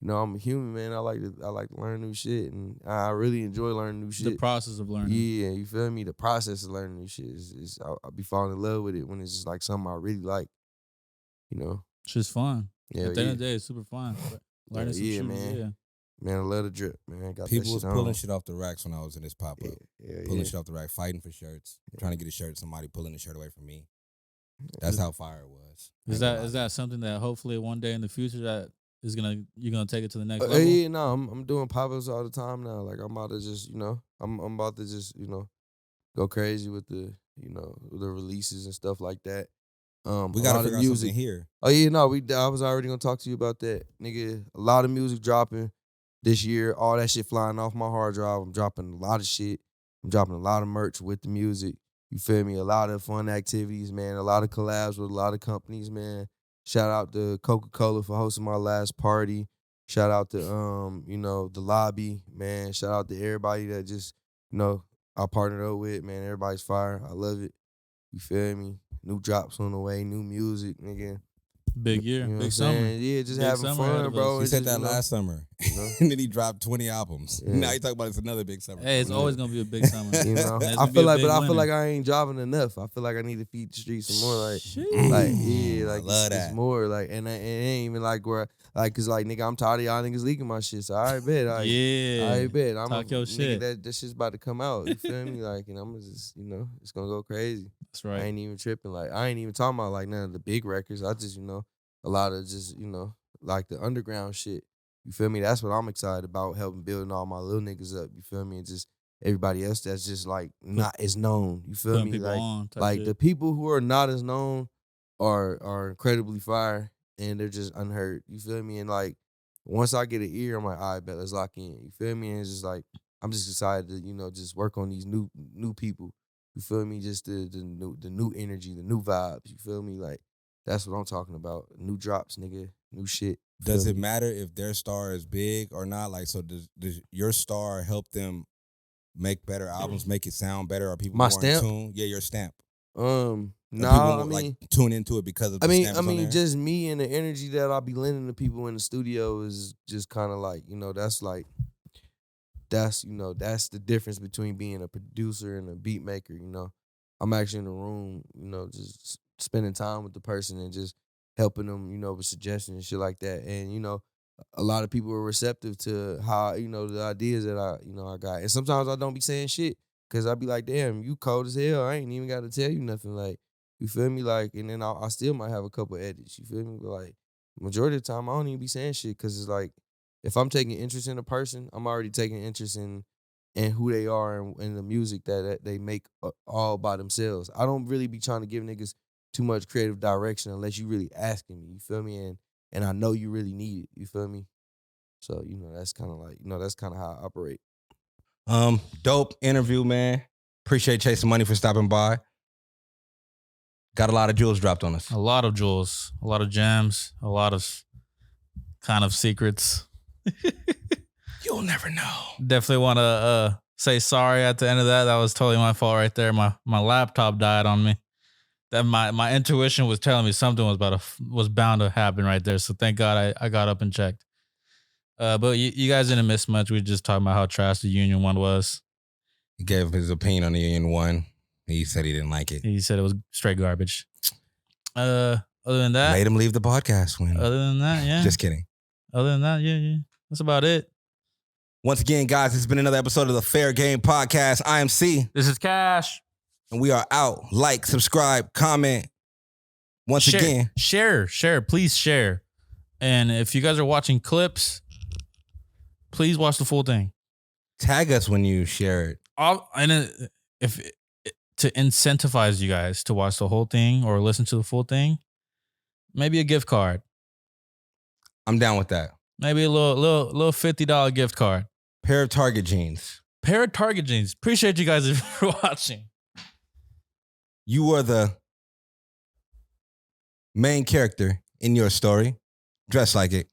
[SPEAKER 1] I'm a human, man. I like to learn new shit, and I really enjoy learning new shit.
[SPEAKER 2] The process of learning.
[SPEAKER 1] Yeah, you feel me? The process of learning new shit is I'll be falling in love with it when it's just like something I really like.
[SPEAKER 2] It's just fun.
[SPEAKER 1] Yeah,
[SPEAKER 2] At the end
[SPEAKER 1] yeah.
[SPEAKER 2] of the day, it's super fun. But learning some
[SPEAKER 1] yeah,
[SPEAKER 2] shit,
[SPEAKER 1] man.
[SPEAKER 2] yeah.
[SPEAKER 1] Man, I love the drip, man. Got
[SPEAKER 5] people
[SPEAKER 1] that
[SPEAKER 5] was
[SPEAKER 1] shit
[SPEAKER 5] pulling
[SPEAKER 1] on.
[SPEAKER 5] shit off the racks when I was in this pop up,
[SPEAKER 1] Yeah,
[SPEAKER 5] pulling shit off the rack, fighting for shirts, trying to get a shirt, somebody pulling the shirt away from me. That's how fire it was.
[SPEAKER 2] Is that something that hopefully one day in the future that you're gonna take it to the next level?
[SPEAKER 1] Yeah, no, I'm doing pop-ups all the time now. Like, I'm about to just, I'm about to just, go crazy with the, the releases and stuff like that.
[SPEAKER 5] We
[SPEAKER 1] A
[SPEAKER 5] gotta
[SPEAKER 1] lot of
[SPEAKER 5] figure out
[SPEAKER 1] music.
[SPEAKER 5] something here.
[SPEAKER 1] Oh yeah, no, I was already gonna talk to you about that, nigga. A lot of music dropping this year. All that shit flying off my hard drive. I'm dropping a lot of shit. I'm dropping a lot of merch with the music. You feel me? A lot of fun activities, man. A lot of collabs with a lot of companies, man. Shout out to Coca-Cola for hosting my last party. Shout out to the lobby, man. Shout out to everybody that just, I partnered up with, man. Everybody's fire. I love it. You feel me? New drops on the way, new music, nigga.
[SPEAKER 2] Big year,
[SPEAKER 1] You know what I'm
[SPEAKER 2] big summer.
[SPEAKER 1] saying? Yeah, just
[SPEAKER 2] Big
[SPEAKER 1] having
[SPEAKER 2] summer ahead
[SPEAKER 1] fun,
[SPEAKER 2] of
[SPEAKER 1] bro.
[SPEAKER 2] us.
[SPEAKER 5] He
[SPEAKER 1] and
[SPEAKER 5] said
[SPEAKER 1] just,
[SPEAKER 5] that last summer,
[SPEAKER 1] know?
[SPEAKER 5] and then he dropped 20 albums.
[SPEAKER 1] Yeah.
[SPEAKER 5] Now he talking about it's another big summer.
[SPEAKER 2] Hey, it's always gonna be a big summer.
[SPEAKER 1] You know,
[SPEAKER 2] It's
[SPEAKER 1] I
[SPEAKER 2] gonna be
[SPEAKER 1] feel
[SPEAKER 2] a
[SPEAKER 1] like,
[SPEAKER 2] big
[SPEAKER 1] but I feel
[SPEAKER 2] winter.
[SPEAKER 1] like I ain't jobbing enough. I feel like I need to feed the streets some more. Like,
[SPEAKER 2] Sheesh.
[SPEAKER 1] yeah,
[SPEAKER 5] I
[SPEAKER 1] like
[SPEAKER 5] love
[SPEAKER 1] it's
[SPEAKER 5] that.
[SPEAKER 1] more like, and it ain't even like where, like, cause like, nigga, I'm tired of y'all niggas leaking my shit. So I bet, like,
[SPEAKER 2] Yeah.
[SPEAKER 1] I bet, I'm
[SPEAKER 2] Talk your
[SPEAKER 1] nigga,
[SPEAKER 2] shit.
[SPEAKER 1] that shit's about to come out. You feel me? Like, and I'm just, it's gonna go crazy.
[SPEAKER 2] That's right.
[SPEAKER 1] I ain't even tripping. Like, I ain't even talking about like none of the big records. I just, a lot of just, like the underground shit. You feel me? That's what I'm excited about, helping building all my little niggas up. You feel me? And just everybody else that's just like not as known. You feel
[SPEAKER 2] Putting
[SPEAKER 1] me?
[SPEAKER 2] people
[SPEAKER 1] Like,
[SPEAKER 2] on. Type
[SPEAKER 1] like
[SPEAKER 2] shit.
[SPEAKER 1] the people who are not as known are incredibly fire, and they're just unheard. You feel me? And like, once I get an ear, I'm like, all right, bet, let's lock in. You feel me? And it's just like, I'm just excited to, just work on these new people. You feel me? Just the new energy, the new vibes. You feel me? Like, that's what I'm talking about. New drops, nigga. New shit.
[SPEAKER 5] Does
[SPEAKER 1] Feel
[SPEAKER 5] it
[SPEAKER 1] me?
[SPEAKER 5] matter if their star is big or not? Like, so does your star help them make better albums, make it sound better? Are people
[SPEAKER 1] My
[SPEAKER 5] more
[SPEAKER 1] stamp?
[SPEAKER 5] in tune? Yeah, your stamp.
[SPEAKER 1] No,
[SPEAKER 5] Are people
[SPEAKER 1] I
[SPEAKER 5] more,
[SPEAKER 1] mean,
[SPEAKER 5] like tune into it because of the
[SPEAKER 1] I
[SPEAKER 5] stamp.
[SPEAKER 1] mean, just me and the energy that I'll be lending to people in the studio is just kind of like, that's like, that's the difference between being a producer and a beat maker. I'm actually in the room, just spending time with the person and just helping them, with suggestions and shit like that. And a lot of people are receptive to how the ideas that I got. And sometimes I don't be saying shit because I be like, damn, you cold as hell. I ain't even got to tell you nothing. Like, you feel me? Like, and then I still might have a couple edits. You feel me? But like, majority of the time, I don't even be saying shit because it's like, if I'm taking interest in a person, I'm already taking interest in who they are and the music that they make all by themselves. I don't really be trying to give niggas too much creative direction unless you really asking me. You feel me? And I know you really need it. You feel me? So that's kind of like that's kind of how I operate.
[SPEAKER 4] Dope interview, man. Appreciate ChasetheMoney for stopping by. Got a lot of jewels dropped on us.
[SPEAKER 2] A lot of jewels, a lot of gems, a lot of kind of secrets.
[SPEAKER 4] You'll never know.
[SPEAKER 2] Definitely want to say sorry at the end of that. That was totally my fault right there. My laptop died on me. That my intuition was telling me something was bound to happen right there. So thank God I got up and checked. But you guys didn't miss much. We were just talking about how trash the Union one was.
[SPEAKER 4] He gave his opinion on the Union one. He said he didn't like it.
[SPEAKER 2] He said it was straight garbage. Other than that,
[SPEAKER 4] Made him leave the podcast.
[SPEAKER 2] Other than that, yeah.
[SPEAKER 4] Just kidding.
[SPEAKER 2] Other than that, yeah. That's about it.
[SPEAKER 4] Once again, guys, this has been another episode of the Fair Game Podcast. I am C.
[SPEAKER 2] This is Cash.
[SPEAKER 4] And we are out. Like, subscribe, comment. Once again.
[SPEAKER 2] Share. Please share. And if you guys are watching clips, please watch the full thing.
[SPEAKER 4] Tag us when you share it.
[SPEAKER 2] To incentivize you guys to watch the whole thing or listen to the full thing, maybe a gift card.
[SPEAKER 4] I'm down with that.
[SPEAKER 2] Maybe a little $50 gift card.
[SPEAKER 4] Pair of Target jeans.
[SPEAKER 2] Appreciate you guys for watching.
[SPEAKER 4] You were the main character in your story. Dress like it.